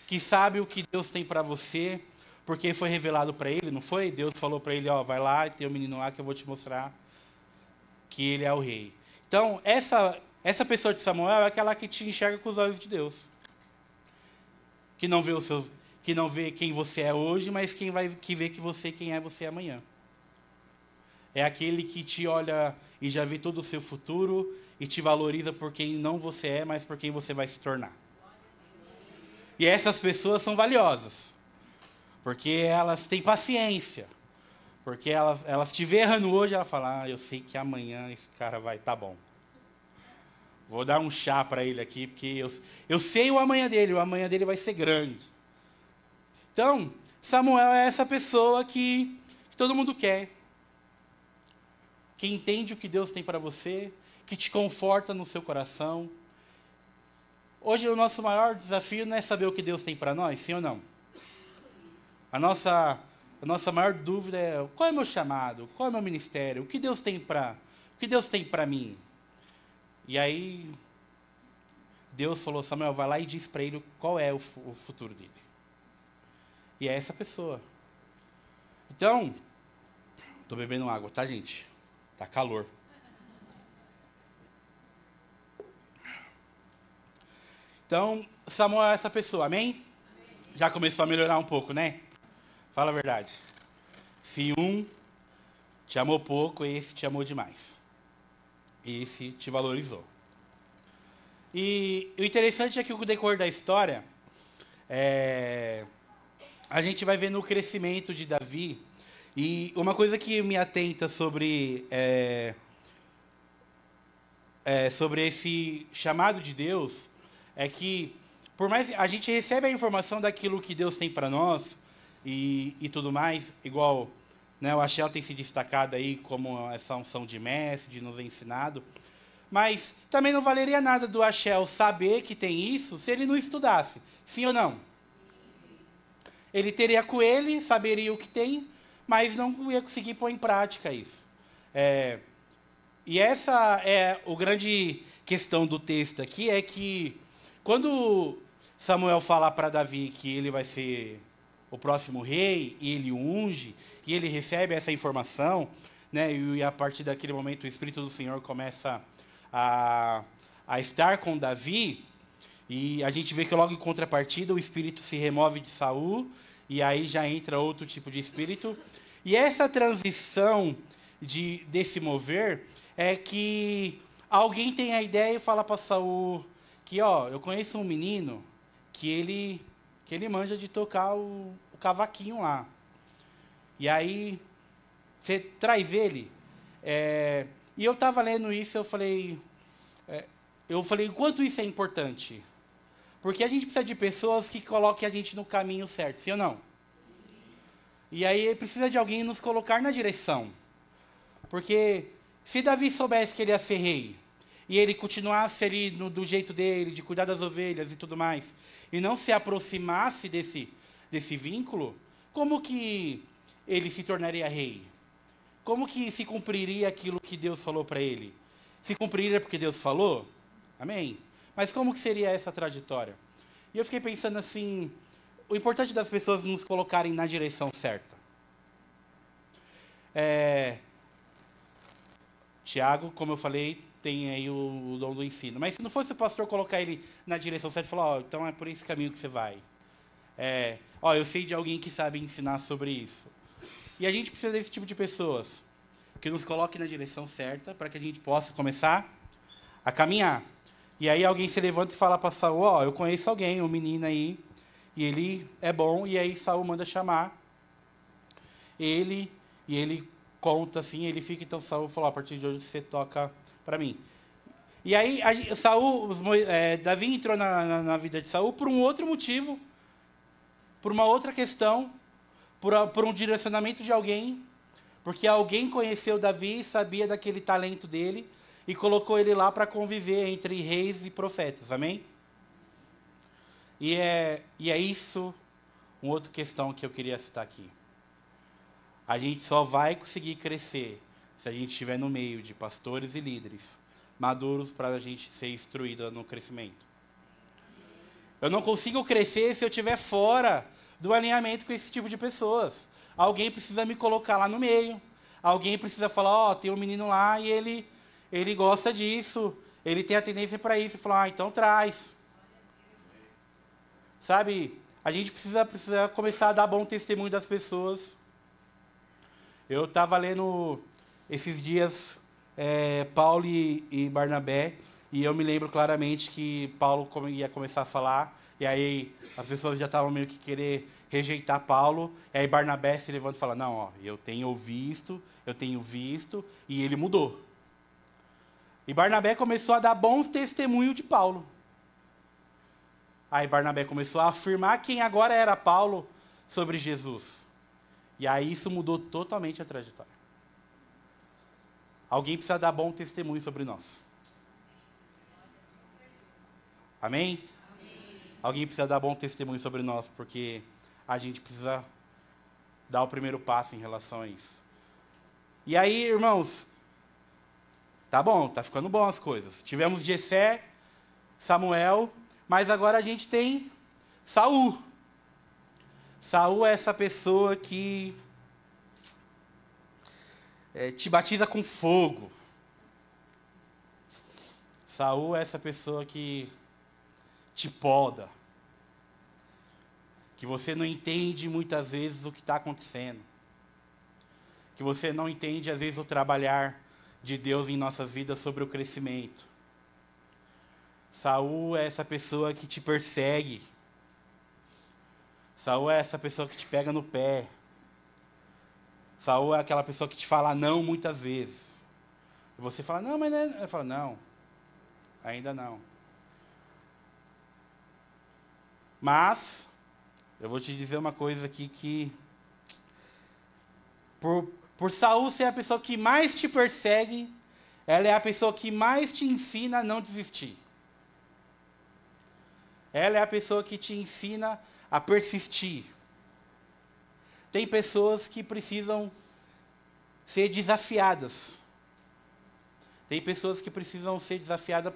F: que sabe o que Deus tem para você, porque foi revelado para ele, não foi? Deus falou para ele, vai lá, tem um menino lá que eu vou te mostrar que ele é o rei. Então, essa pessoa de Samuel é aquela que te enxerga com os olhos de Deus. Que não vê quem você é hoje, mas que vê quem é você amanhã. É aquele que te olha e já vê todo o seu futuro e te valoriza por quem não você é, mas por quem você vai se tornar. E essas pessoas são valiosas, porque elas têm paciência, porque elas te vê errando hoje, ela fala, eu sei que amanhã esse cara vai, tá bom. Vou dar um chá para ele aqui, porque eu sei o amanhã dele vai ser grande. Então, Samuel é essa pessoa que todo mundo quer. Que entende o que Deus tem para você, que te conforta no seu coração. Hoje o nosso maior desafio não é saber o que Deus tem para nós, sim ou não? A nossa maior dúvida é, qual é o meu chamado? Qual é o meu ministério? O que Deus tem para mim? E aí, Deus falou, Samuel, vai lá e diz para ele qual é o futuro dele. E é essa pessoa. Então, estou bebendo água, tá, gente? Tá calor. Então, Samuel é essa pessoa, amém? Já começou a melhorar um pouco, né? Fala a verdade. Se um te amou pouco, esse te amou demais. Esse te valorizou. E o interessante é que o decorrer da história, a gente vai vendo o crescimento de Davi. E uma coisa que me atenta sobre esse chamado de Deus é que, por mais a gente recebe a informação daquilo que Deus tem para nós e tudo mais, igual, né, o Axel tem se destacado aí como essa unção de mestre, de nos ensinado, mas também não valeria nada do Axel saber que tem isso se ele não estudasse, sim ou não? Ele teria com ele, saberia o que tem, mas não ia conseguir pôr em prática isso. E essa é a grande questão do texto aqui, é que quando Samuel fala para Davi que ele vai ser o próximo rei, e ele o unge, e ele recebe essa informação, né, e a partir daquele momento o Espírito do Senhor começa a estar com Davi, e a gente vê que logo em contrapartida o Espírito se remove de Saul, e aí já entra outro tipo de Espírito. E essa transição desse mover é que alguém tem a ideia e fala para Saul que, ó, eu conheço um menino que ele manja de tocar o cavaquinho lá. E aí, você traz ele. E eu estava lendo isso, eu falei, o quanto isso é importante? Porque a gente precisa de pessoas que coloquem a gente no caminho certo, sim ou não? E aí precisa de alguém nos colocar na direção. Porque se Davi soubesse que ele ia ser rei, e ele continuasse ali do jeito dele, de cuidar das ovelhas e tudo mais, e não se aproximasse desse vínculo, como que ele se tornaria rei? Como que se cumpriria aquilo que Deus falou para ele? Se cumpriria porque Deus falou? Amém? Mas como que seria essa trajetória? E eu fiquei pensando assim, o importante das pessoas nos colocarem na direção certa. Tiago, como eu falei, tem aí o dom do ensino. Mas se não fosse o pastor colocar ele na direção certa, falar, ó, então é por esse caminho que você vai. Eu sei de alguém que sabe ensinar sobre isso. E a gente precisa desse tipo de pessoas que nos coloquem na direção certa para que a gente possa começar a caminhar. E aí alguém se levanta e fala para Saul, ó, eu conheço alguém, um menino aí, e ele é bom, e aí Saul manda chamar ele, e ele conta assim, ele fica, então Saul falou, a partir de hoje você toca para mim. E aí Davi entrou na vida de Saul por um outro motivo, por uma outra questão, por um direcionamento de alguém, porque alguém conheceu Davi e sabia daquele talento dele, e colocou ele lá para conviver entre reis e profetas, amém? E é isso, uma outra questão que eu queria citar aqui. A gente só vai conseguir crescer se a gente estiver no meio de pastores e líderes maduros para a gente ser instruído no crescimento. Eu não consigo crescer se eu estiver fora do alinhamento com esse tipo de pessoas. Alguém precisa me colocar lá no meio. Alguém precisa falar, ó, tem um menino lá e ele gosta disso, ele tem a tendência para isso. Falar, então traz. Sabe, a gente precisa começar a dar bom testemunho das pessoas. Eu estava lendo esses dias Paulo e Barnabé, e eu me lembro claramente que Paulo ia começar a falar, e aí as pessoas já estavam meio que querer rejeitar Paulo, e aí Barnabé se levanta e fala, não, ó, eu tenho visto, e ele mudou. E Barnabé começou a dar bons testemunhos de Paulo. Aí Barnabé começou a afirmar quem agora era Paulo sobre Jesus. E aí isso mudou totalmente a trajetória. Alguém precisa dar bom testemunho sobre nós. Amém? Amém? Alguém precisa dar bom testemunho sobre nós, porque a gente precisa dar o primeiro passo em relação a isso. E aí, irmãos, tá bom, tá ficando bom as coisas. Tivemos Jessé, Samuel, mas agora a gente tem Saul. Saul é essa pessoa que te batiza com fogo. Saul é essa pessoa que te poda. Que você não entende muitas vezes o que está acontecendo. Que você não entende, às vezes, o trabalhar de Deus em nossas vidas sobre o crescimento. Saul é essa pessoa que te persegue. Saul é essa pessoa que te pega no pé. Saul é aquela pessoa que te fala não muitas vezes. E você fala, não, mas não é... Ele fala, não, ainda não. Mas, eu vou te dizer uma coisa aqui que... Por Saul ser a pessoa que mais te persegue, ela é a pessoa que mais te ensina a não desistir. Ela é a pessoa que te ensina a persistir. Tem pessoas que precisam ser desafiadas. Tem pessoas que precisam ser desafiadas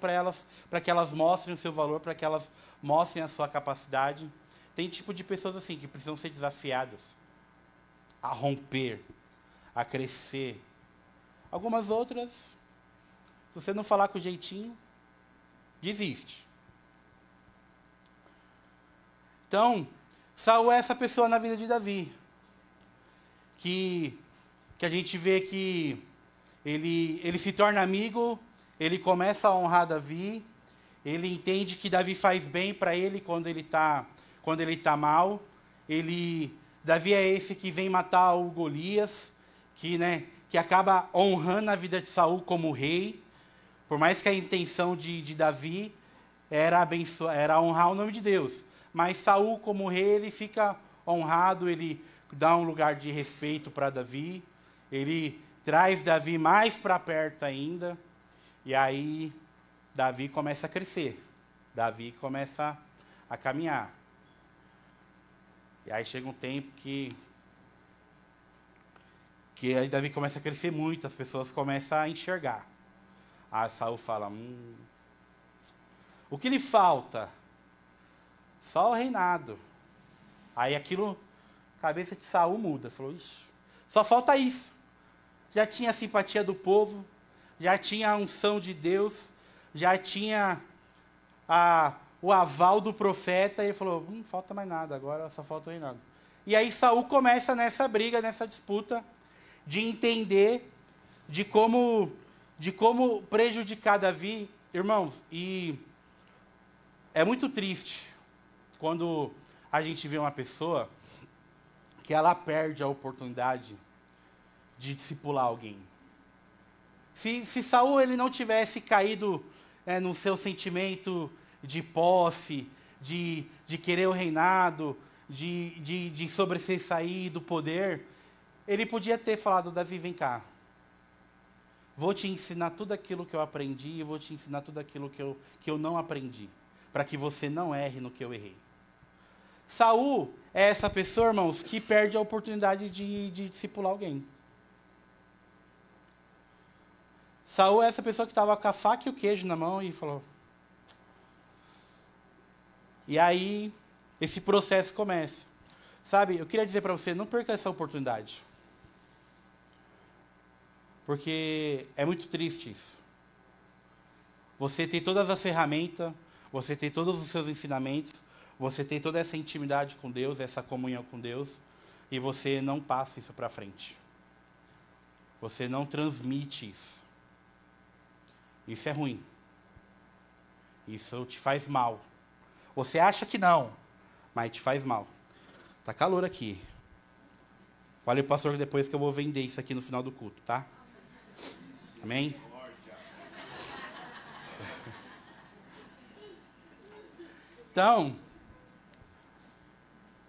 F: para que elas mostrem o seu valor, para que elas mostrem a sua capacidade. Tem tipo de pessoas assim que precisam ser desafiadas a romper, a crescer. Algumas outras, se você não falar com jeitinho, desiste. Então, Saul é essa pessoa na vida de Davi, que a gente vê que ele se torna amigo, ele começa a honrar Davi, ele entende que Davi faz bem para ele quando ele tá mal. Davi é esse que vem matar o Golias, que acaba honrando a vida de Saul como rei, por mais que a intenção de Davi era honrar o nome de Deus. Mas Saul, como rei, ele fica honrado, ele dá um lugar de respeito para Davi, ele traz Davi mais para perto ainda, e aí Davi começa a crescer, Davi começa a caminhar. E aí chega um tempo que aí Davi começa a crescer muito, as pessoas começam a enxergar. Aí Saul fala, o que lhe falta? Só o reinado. Aí a cabeça de Saul muda, falou, ixi, só falta isso. Já tinha a simpatia do povo, já tinha a unção de Deus, já tinha o aval do profeta, e ele falou, não falta mais nada, agora só falta o reinado. E aí Saul começa nessa briga, nessa disputa, de entender de como prejudicar Davi. Irmãos, e é muito triste quando a gente vê uma pessoa que ela perde a oportunidade de discipular alguém. Se Saul ele não tivesse caído no seu sentimento de posse, de querer o reinado, de sobressair do poder, ele podia ter falado, Davi, vem cá. Vou te ensinar tudo aquilo que eu aprendi e vou te ensinar tudo aquilo que eu não aprendi, para que você não erre no que eu errei. Saul é essa pessoa, irmãos, que perde a oportunidade de discipular alguém. Saul é essa pessoa que estava com a faca e o queijo na mão e falou. E aí, esse processo começa. Sabe, eu queria dizer para você, não perca essa oportunidade. Porque é muito triste isso. Você tem todas as ferramentas, você tem todos os seus ensinamentos, você tem toda essa intimidade com Deus, essa comunhão com Deus, e você não passa isso para frente. Você não transmite isso. Isso é ruim. Isso te faz mal. Você acha que não, mas te faz mal. Tá calor aqui. Olha o pastor depois que eu vou vender isso aqui no final do culto, tá? Amém? Então,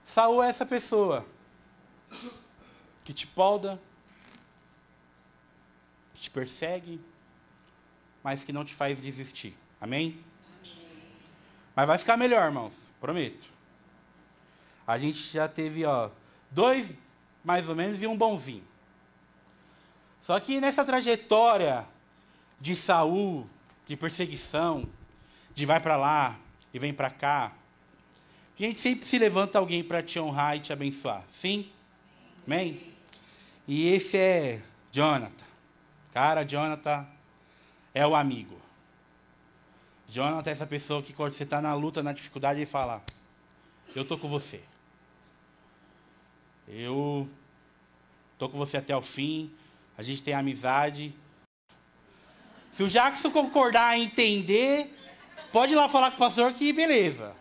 F: Saul é essa pessoa que te poda, que te persegue, mas que não te faz desistir. Amém? Mas vai ficar melhor, irmãos. Prometo. A gente já teve, 2, mais ou menos, e um bonzinho. Só que nessa trajetória de Saul, de perseguição, de vai para lá e vem para cá, a gente sempre se levanta alguém para te honrar e te abençoar. Sim? Amém? E esse é Jonathan. Cara, Jonathan é o amigo. Jonathan é essa pessoa que quando você está na luta, na dificuldade, ele fala, eu estou com você. Eu estou com você até o fim. A gente tem amizade. Se o Jackson concordar em entender, pode ir lá falar com o pastor que beleza.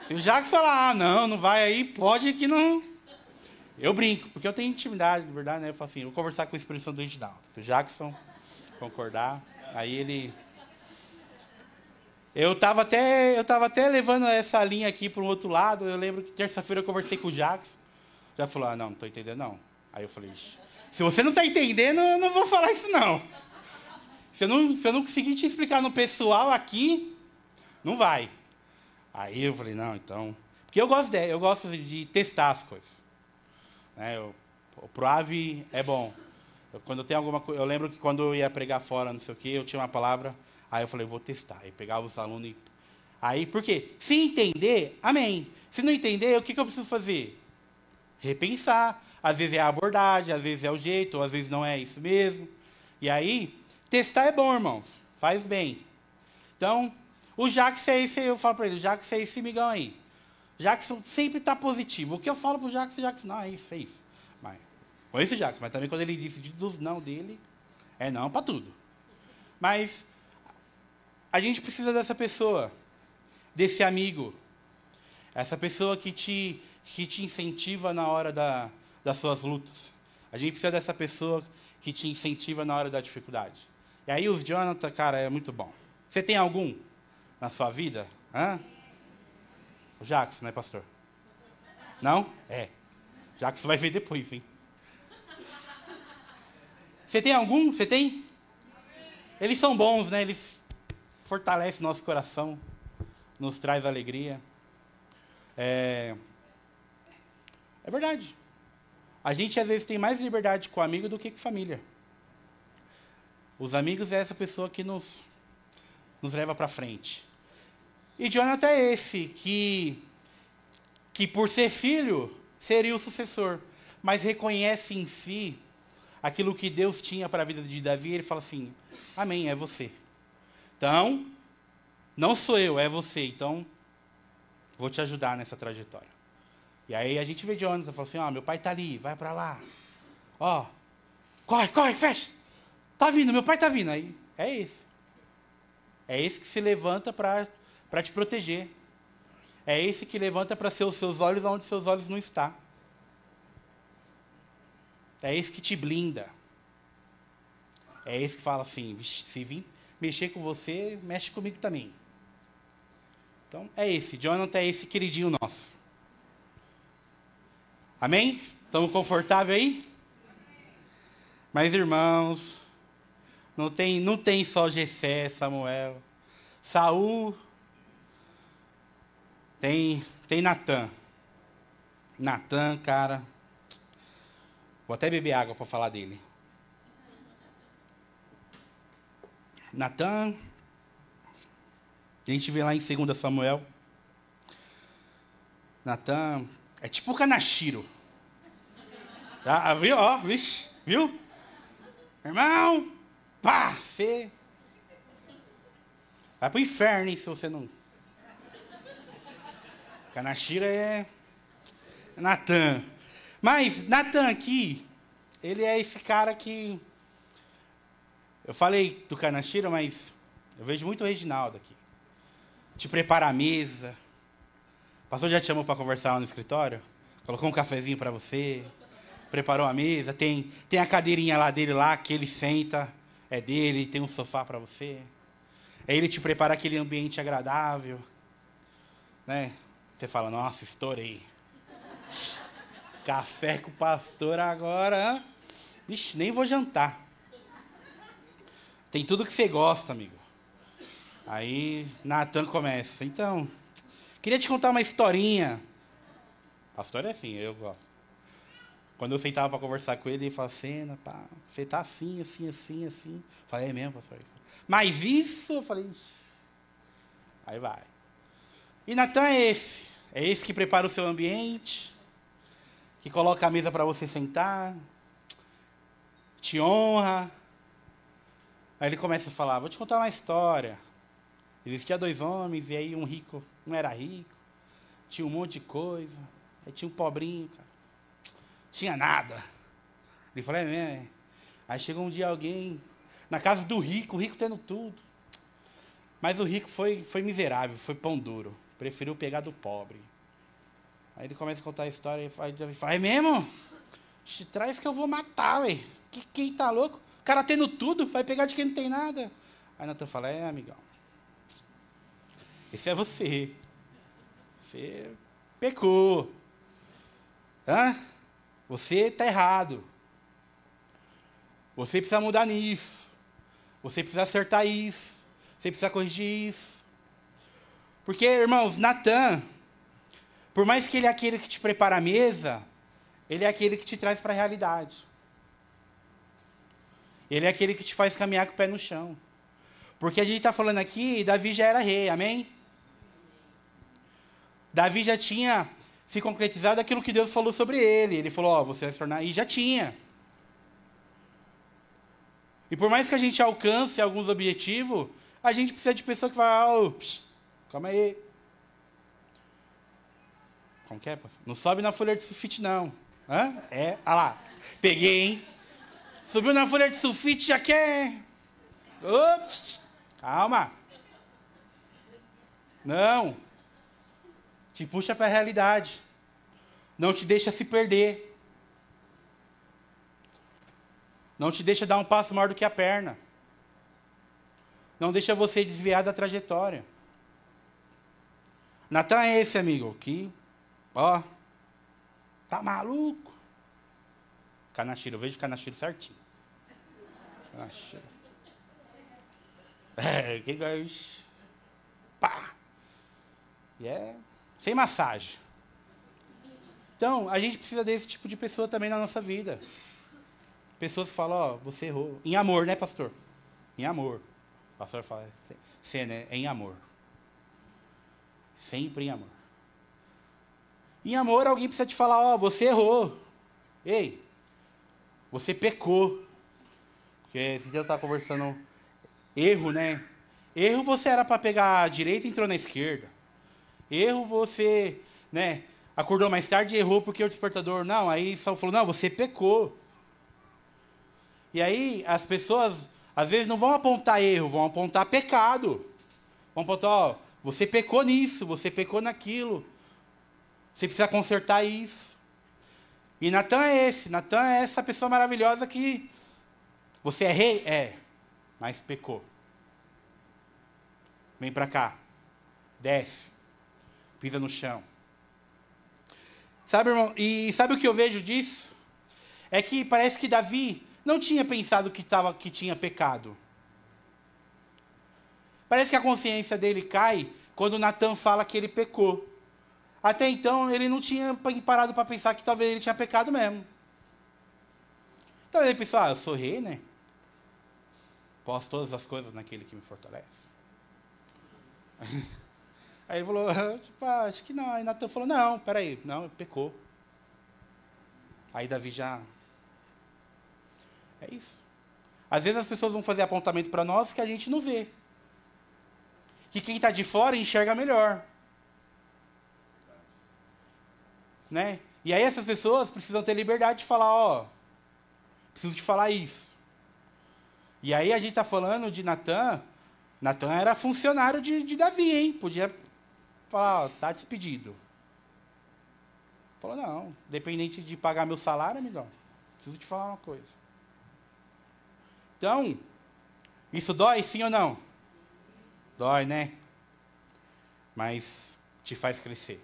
F: Se o Jackson falar, não vai aí, pode que não. Eu brinco, porque eu tenho intimidade, de verdade, né? Eu falo assim, vou conversar com o Espírito Santo do Reginaldo. Se o Jackson concordar, aí ele... Eu tava até levando essa linha aqui para um outro lado. Eu lembro que terça-feira eu conversei com o Jackson. Já falou, não estou entendendo não. Aí eu falei, se você não está entendendo, eu não vou falar isso não. Se eu não conseguir te explicar no pessoal aqui, não vai. Aí eu falei, não, então... Porque eu gosto de testar as coisas. Né? O Proave é bom. Quando eu tenho alguma coisa... Eu lembro que quando eu ia pregar fora, não sei o quê, eu tinha uma palavra... Aí eu falei, vou testar. Aí pegava os alunos e... Aí, por quê? Se entender, amém. Se não entender, o que eu preciso fazer? Repensar. Às vezes é a abordagem, às vezes é o jeito, ou às vezes não é isso mesmo. E aí, testar é bom, irmãos. Faz bem. Então, o Jackson é esse, eu falo para ele, o Jackson é esse migão aí. O Jackson sempre está positivo. O que eu falo para o Jackson, não, é isso. Mas, conheço o Jackson, mas também quando ele disse dos não dele, é não para tudo. Mas... a gente precisa dessa pessoa, desse amigo, essa pessoa que te incentiva na hora das suas lutas. A gente precisa dessa pessoa que te incentiva na hora da dificuldade. E aí os Jonathan, cara, é muito bom. Você tem algum na sua vida? Hã? O Jackson, né, pastor? Não? É. Jackson vai ver depois, hein? Você tem algum? Você tem? Eles são bons, né? Eles fortalecem nosso coração, nos traz alegria. É verdade. A gente, às vezes, tem mais liberdade com amigo do que com família. Os amigos é essa pessoa que nos leva para frente. E Jonathan é esse que por ser filho, seria o sucessor, mas reconhece em si aquilo que Deus tinha para a vida de Davi, e ele fala assim, amém, é você. Então, não sou eu, é você, então vou te ajudar nessa trajetória. E aí a gente vê Jonathan, fala assim, meu pai está ali, vai para lá. Corre, fecha. Tá vindo, meu pai tá vindo. Aí, é esse. É esse que se levanta para te proteger. É esse que levanta para ser os seus olhos onde seus olhos não estão. É esse que te blinda. É esse que fala assim, se vir mexer com você, mexe comigo também. Então, é esse. Jonathan é esse queridinho nosso. Amém? Estamos confortáveis aí? Mas, irmãos, não tem só Jessé, Samuel. Saul, tem Natan. Natan, cara. Vou até beber água para falar dele. Natan, a gente vê lá em 2 Samuel. Natan é tipo o Kanashiro. Viu? Vixe, viu? Irmão, pá, você vai pro inferno, hein, se você não... Kanashiro é Natan. Mas Natan aqui, ele é esse cara que... Eu falei do Kanashiro, mas eu vejo muito o Reginaldo aqui. Te prepara a mesa. O pastor já te chamou para conversar lá no escritório? Colocou um cafezinho para você. Preparou a mesa. Tem a cadeirinha lá dele lá, que ele senta. É dele, tem um sofá para você. Aí ele te prepara aquele ambiente agradável. Né? Você fala, nossa, estourei. Café com o pastor agora. Hein? Ixi, nem vou jantar. Tem tudo que você gosta, amigo. Aí, Natan começa. Então, queria te contar uma historinha. Pastor é assim, eu gosto. Quando eu sentava para conversar com ele, ele falava, cena, pá, você tá assim, assim, assim, assim. Eu falei, é mesmo, pastor? Mas isso, eu falei, ixi. Aí vai. E Natan é esse. É esse que prepara o seu ambiente, que coloca a mesa para você sentar, te honra. Aí ele começa a falar, vou te contar uma história. Existia 2 homens, e aí um era rico, tinha um monte de coisa, aí tinha um pobrinho, cara. Tinha nada. Ele falou, é mesmo. Aí chegou um dia alguém, na casa do rico, o rico tendo tudo. Mas o rico foi miserável, foi pão duro. Preferiu pegar do pobre. Aí ele começa a contar a história e fala, é mesmo? Te traz que eu vou matar, ué. Quem tá louco? O cara tendo tudo, vai pegar de quem não tem nada. Aí Natan fala, amigão, esse é você. Você pecou. Você está errado. Você precisa mudar nisso. Você precisa acertar isso. Você precisa corrigir isso. Porque, irmãos, Natan, por mais que ele é aquele que te prepara a mesa, ele é aquele que te traz para a realidade. Ele é aquele que te faz caminhar com o pé no chão. Porque a gente está falando aqui, Davi já era rei, amém? Davi já tinha se concretizado aquilo que Deus falou sobre ele. Ele falou, você vai se tornar... E já tinha. E por mais que a gente alcance alguns objetivos, a gente precisa de pessoa que vai... calma aí. Como que é? Não sobe na folha de sulfite, não. Olha lá. Peguei, hein? Subiu na folha de sulfite, já quer... Ops, calma. Não. Te puxa para a realidade. Não te deixa se perder. Não te deixa dar um passo maior do que a perna. Não deixa você desviar da trajetória. Natan é esse, amigo, que, ó, tá maluco? Canachiro, eu vejo Canachiro certinho. Canachiro. Que gosto. Pá. E é sem massagem. Então, a gente precisa desse tipo de pessoa também na nossa vida. Pessoas que falam, ó, você errou. Em amor, né, pastor? Em amor. O pastor fala, né? É em amor. Sempre em amor. Em amor, alguém precisa te falar, ó, você errou. Ei, você pecou. Porque esse dia eu estava conversando, erro, né? Erro você era para pegar a direita e entrou na esquerda. Erro você, né, acordou mais tarde e errou porque o despertador, não, aí só falou, não, você pecou. E aí as pessoas, às vezes, não vão apontar erro, vão apontar pecado. Vão apontar, ó, você pecou nisso, você pecou naquilo. Você precisa consertar isso. E Natan é esse. Natan é essa pessoa maravilhosa que você é rei? É, mas pecou. Vem para cá. Desce. Pisa no chão. Sabe, irmão? E sabe o que eu vejo disso? É que parece que Davi não tinha pensado que tinha pecado. Parece que a consciência dele cai quando Natan fala que ele pecou. Até então, ele não tinha parado para pensar que talvez ele tinha pecado mesmo. Então ele pensou, eu sou rei, né? Posso todas as coisas naquele que me fortalece. Aí ele falou, tipo, acho que não. Aí Natan falou, não, peraí, não, pecou. Aí Davi já... É isso. Às vezes as pessoas vão fazer apontamento para nós que a gente não vê. Que quem está de fora enxerga melhor. Né? E aí essas pessoas precisam ter liberdade de falar, ó, preciso te falar isso. E aí a gente está falando de Natan. Natan era funcionário de Davi, hein? Podia falar, ó, tá despedido. Falou, não, dependente de pagar meu salário, amigão, preciso te falar uma coisa. Então, isso dói, sim ou não? Dói, né? Mas te faz crescer.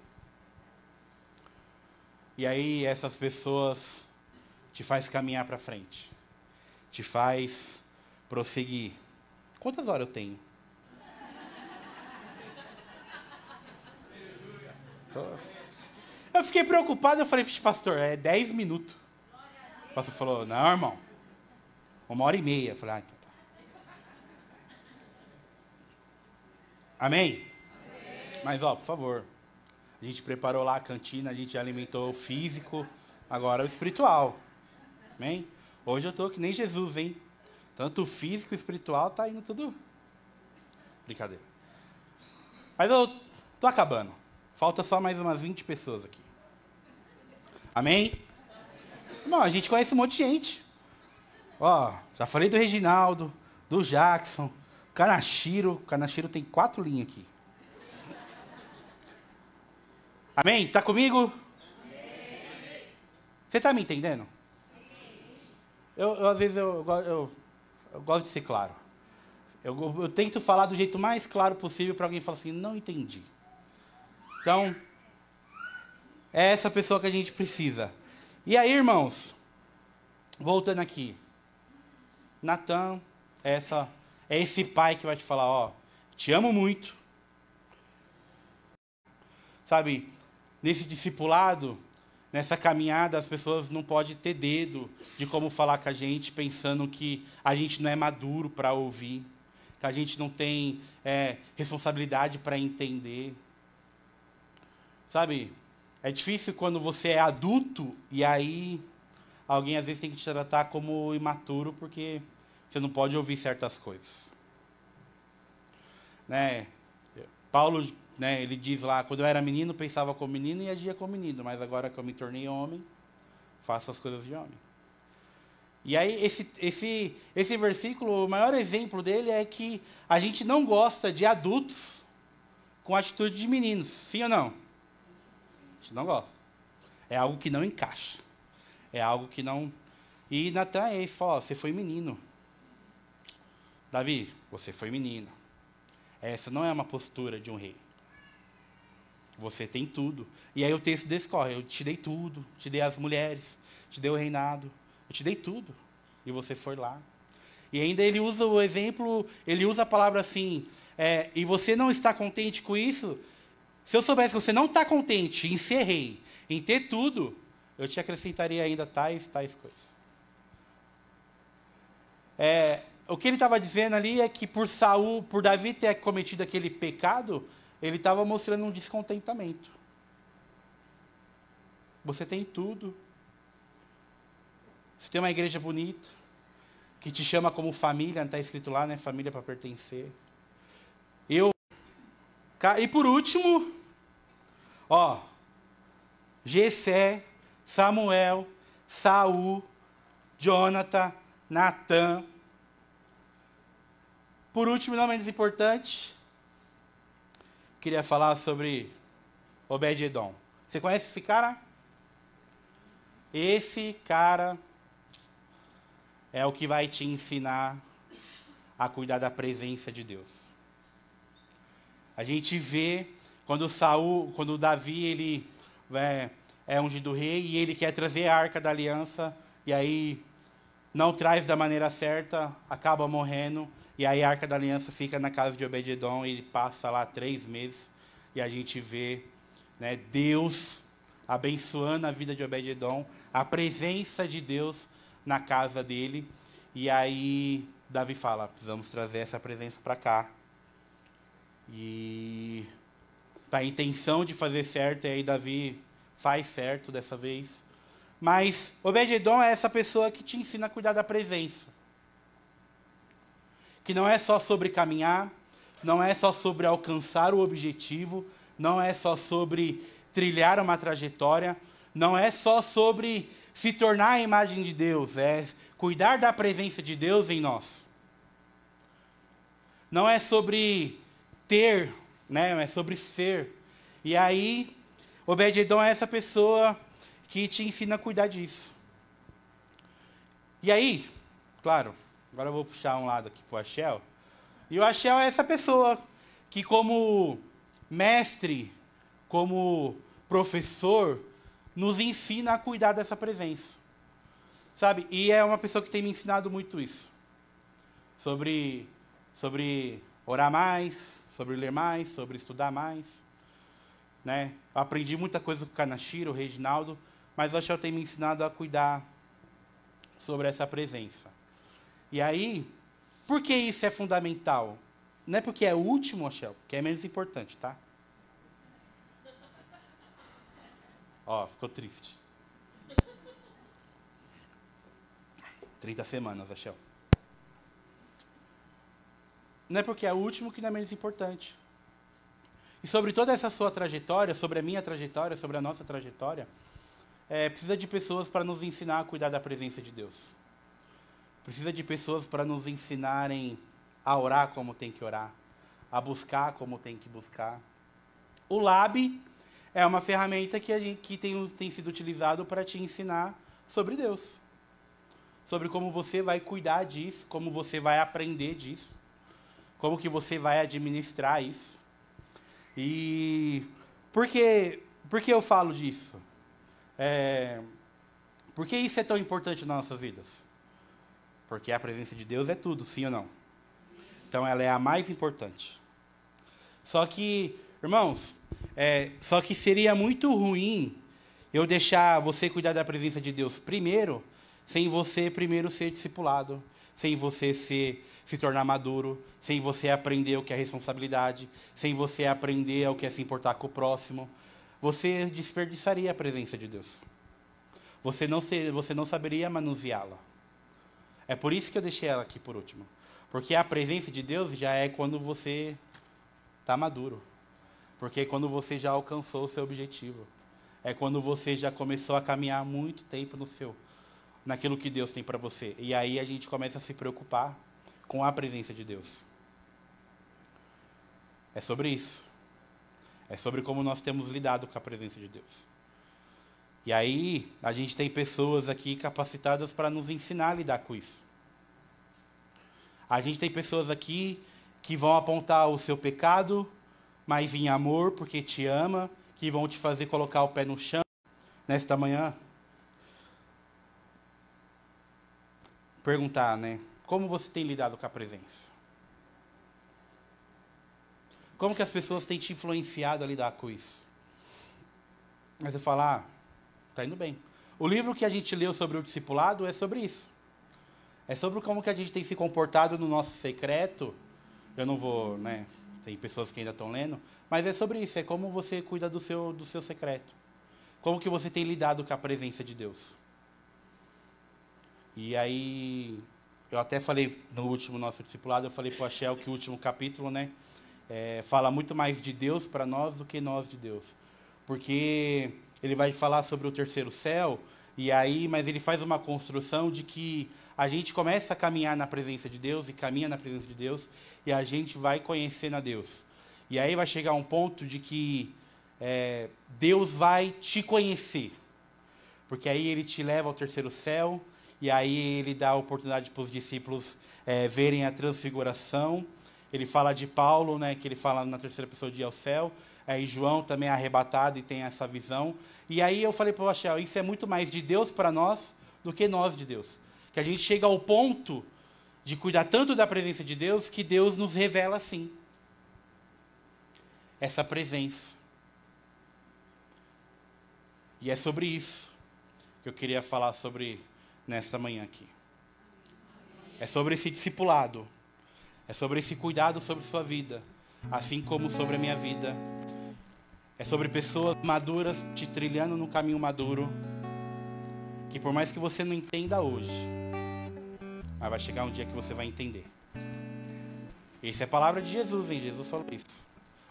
F: E aí essas pessoas te faz caminhar para frente. Te faz prosseguir. Quantas horas eu tenho? Eu fiquei preocupado, eu falei, pastor, é 10 minutos. O pastor falou, não, irmão, 1h30. Eu falei, então tá. Amém? Amém? Mas, ó, por favor, a gente preparou lá a cantina, a gente alimentou o físico, agora o espiritual. Amém? Hoje eu tô que nem Jesus, hein? Tanto o físico e o espiritual tá indo tudo... Brincadeira. Mas eu tô acabando. Falta só mais umas 20 pessoas aqui. Amém? Bom, a gente conhece um monte de gente. Ó, já falei do Reginaldo, do Jackson, Canachiro. O Canachiro tem 4 linhas aqui. Amém? Tá comigo? Amém. Você tá me entendendo? Sim. Às vezes, eu gosto de ser claro. Eu tento falar do jeito mais claro possível para alguém falar assim, não entendi. Então, é essa pessoa que a gente precisa. E aí, irmãos, voltando aqui. Natan é esse pai que vai te falar, ó, te amo muito. Sabe, nesse discipulado, nessa caminhada, as pessoas não podem ter dedo de como falar com a gente, pensando que a gente não é maduro para ouvir, que a gente não tem responsabilidade para entender. Sabe, é difícil quando você é adulto e aí alguém às vezes tem que te tratar como imaturo porque você não pode ouvir certas coisas. Né? Paulo, né, ele diz lá, quando eu era menino, pensava como menino e agia como menino, mas agora que eu me tornei homem, faço as coisas de homem. E aí, esse versículo, o maior exemplo dele é que a gente não gosta de adultos com atitude de meninos, sim ou não? A gente não gosta. É algo que não encaixa. É algo que não... E Natan é isso, fala, você foi menino. Davi, você foi menino. Essa não é uma postura de um rei. Você tem tudo. E aí o texto discorre, eu te dei tudo, te dei as mulheres, te dei o reinado, eu te dei tudo. E você foi lá. E ainda ele usa o exemplo, ele usa a palavra assim, e você não está contente com isso? Se eu soubesse que você não está contente em ser rei, em ter tudo, eu te acrescentaria ainda tais coisas. O que ele estava dizendo ali é que por Davi ter cometido aquele pecado, ele estava mostrando um descontentamento. Você tem tudo. Você tem uma igreja bonita, que te chama como família, está escrito lá, né? Família para pertencer. E por último, Jessé, Samuel, Saul, Jonathan, Natan. Por último, não menos importante, queria falar sobre Obed-Edom. Você conhece esse cara? Esse cara é o que vai te ensinar a cuidar da presença de Deus. A gente vê quando Davi ele é ungido rei e ele quer trazer a Arca da Aliança e aí não traz da maneira certa, acaba morrendo e aí a Arca da Aliança fica na casa de Obed-Edom e ele passa lá 3 meses e a gente vê, né, Deus abençoando a vida de Obed-Edom, a presença de Deus na casa dele. E aí Davi fala, precisamos trazer essa presença para cá. E a intenção de fazer certo, e aí Davi faz certo dessa vez. Mas Obed-Edom é essa pessoa que te ensina a cuidar da presença. Que não é só sobre caminhar, não é só sobre alcançar o objetivo, não é só sobre trilhar uma trajetória, não é só sobre se tornar a imagem de Deus, é cuidar da presença de Deus em nós. Não é sobre ter, né? É sobre ser. E aí, Obed-Edom é essa pessoa que te ensina a cuidar disso. E aí, claro, agora eu vou puxar um lado aqui para o Axel. E o Axel é essa pessoa que, como mestre, como professor, nos ensina a cuidar dessa presença. Sabe? E é uma pessoa que tem me ensinado muito isso. Sobre orar mais, sobre ler mais, sobre estudar mais. Né? Eu aprendi muita coisa com o Kanashiro, o Reginaldo, mas o Axel tem me ensinado a cuidar sobre essa presença. E aí, por que isso é fundamental? Não é porque é o último, Axel, que é menos importante, tá? Ficou triste. 30 semanas, Axel. Não é porque é o último que não é menos importante. E sobre toda essa sua trajetória, sobre a minha trajetória, sobre a nossa trajetória, precisa de pessoas para nos ensinar a cuidar da presença de Deus. Precisa de pessoas para nos ensinarem a orar como tem que orar, a buscar como tem que buscar. O Lab é uma ferramenta que tem sido utilizado para te ensinar sobre Deus. Sobre como você vai cuidar disso, como você vai aprender disso, como que você vai administrar isso. E por que eu falo disso? Por que isso é tão importante nas nossas vidas? Porque a presença de Deus é tudo, sim ou não? Então ela é a mais importante. Só que, irmãos, só que seria muito ruim eu deixar você cuidar da presença de Deus primeiro, sem você primeiro ser discipulado, sem você se tornar maduro, sem você aprender o que é responsabilidade, sem você aprender o que é se importar com o próximo. Você desperdiçaria a presença de Deus. Você não saberia manuseá-la. É por isso que eu deixei ela aqui por último. Porque a presença de Deus já é quando você está maduro. Porque é quando você já alcançou o seu objetivo. É quando você já começou a caminhar há muito tempo naquilo que Deus tem para você. E aí a gente começa a se preocupar com a presença de Deus. É sobre isso. É sobre como nós temos lidado com a presença de Deus. E aí, a gente tem pessoas aqui capacitadas para nos ensinar a lidar com isso. A gente tem pessoas aqui que vão apontar o seu pecado, mas em amor, porque te ama, que vão te fazer colocar o pé no chão. Nesta manhã, perguntar, né? Como você tem lidado com a presença? Como que as pessoas têm te influenciado a lidar com isso? Aí você fala, tá indo bem. O livro que a gente leu sobre o discipulado é sobre isso. É sobre como que a gente tem se comportado no nosso secreto. Eu não vou, né? Tem pessoas que ainda estão lendo. Mas é sobre isso, é como você cuida do seu secreto. Como que você tem lidado com a presença de Deus. E aí, eu até falei no último nosso discipulado, eu falei para o Axel que o último capítulo, né? Fala muito mais de Deus para nós do que nós de Deus. Porque ele vai falar sobre o terceiro céu, mas ele faz uma construção de que a gente começa a caminhar na presença de Deus, e caminha na presença de Deus, e a gente vai conhecendo a Deus. E aí vai chegar um ponto de que Deus vai te conhecer. Porque aí ele te leva ao terceiro céu, e aí ele dá a oportunidade para os discípulos verem a transfiguração. Ele fala de Paulo, né, que ele fala na terceira pessoa de ir ao céu. Aí João também é arrebatado e tem essa visão. E aí eu falei para o Axel, isso é muito mais de Deus para nós do que nós de Deus. Que a gente chega ao ponto de cuidar tanto da presença de Deus, que Deus nos revela assim. Essa presença. E é sobre isso que eu queria falar sobre nesta manhã aqui. É sobre esse discipulado. É sobre esse cuidado sobre sua vida, assim como sobre a minha vida. É sobre pessoas maduras te trilhando no caminho maduro, que por mais que você não entenda hoje, mas vai chegar um dia que você vai entender. Essa é a palavra de Jesus, hein? Jesus falou isso.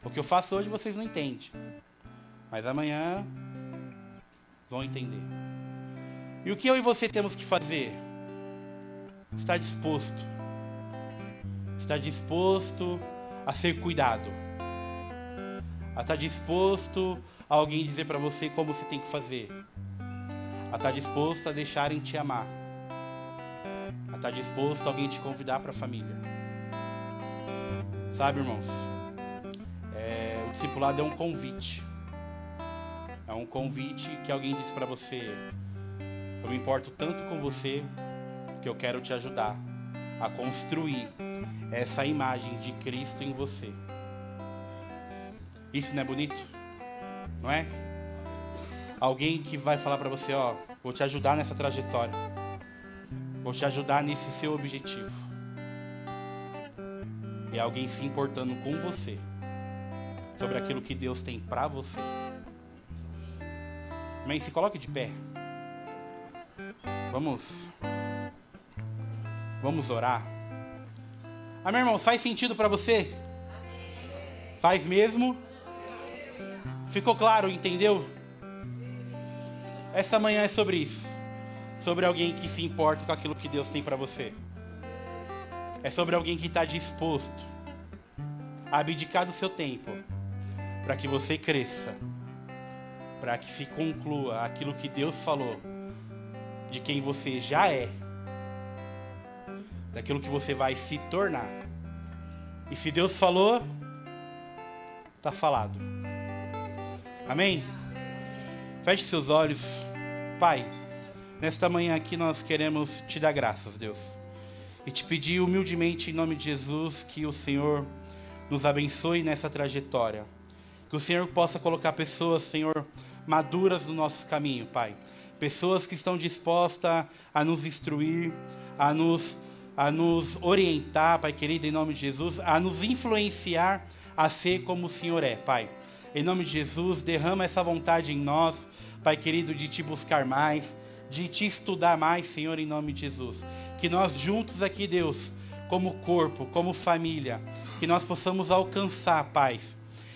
F: O que eu faço hoje vocês não entendem, mas amanhã vão entender. E o que eu e você temos que fazer? Estar disposto. Estar disposto a ser cuidado. A estar disposto a alguém dizer para você como você tem que fazer. A estar disposto a deixarem te amar. A estar disposto a alguém te convidar para a família. Sabe, irmãos? O discipulado é um convite. É um convite que alguém diz para você: eu me importo tanto com você que eu quero te ajudar a construir essa imagem de Cristo em você. Isso não é bonito? Não é? Alguém que vai falar para você, vou te ajudar nessa trajetória. Vou te ajudar nesse seu objetivo. É alguém se importando com você sobre aquilo que Deus tem para você. Amém? Se coloque de pé. Vamos orar. Meu irmão, faz sentido para você? Faz mesmo? Ficou claro, entendeu? Essa manhã é sobre isso. Sobre alguém que se importa com aquilo que Deus tem para você. É sobre alguém que está disposto a abdicar do seu tempo para que você cresça, para que se conclua aquilo que Deus falou de quem você já é, daquilo que você vai se tornar. E se Deus falou, está falado. Amém? Feche seus olhos. Pai, nesta manhã aqui nós queremos te dar graças, Deus. E te pedir humildemente em nome de Jesus que o Senhor nos abençoe nessa trajetória. Que o Senhor possa colocar pessoas, Senhor, maduras no nosso caminho, Pai. Pessoas que estão dispostas a nos instruir, a nos orientar, Pai querido, em nome de Jesus, a nos influenciar a ser como o Senhor é, Pai. Em nome de Jesus, derrama essa vontade em nós, Pai querido, de te buscar mais, de te estudar mais, Senhor, em nome de Jesus. Que nós juntos aqui, Deus, como corpo, como família, que nós possamos alcançar, Pai,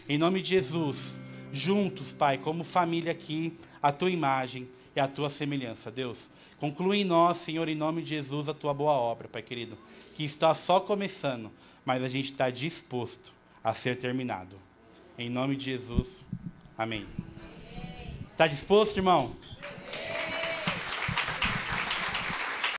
F: em nome de Jesus, juntos, Pai, como família aqui, a tua imagem e a tua semelhança, Deus. Conclua em nós, Senhor, em nome de Jesus, a tua boa obra, Pai querido, que está só começando, mas a gente está disposto a ser terminado. Em nome de Jesus. Amém. Está disposto, irmão?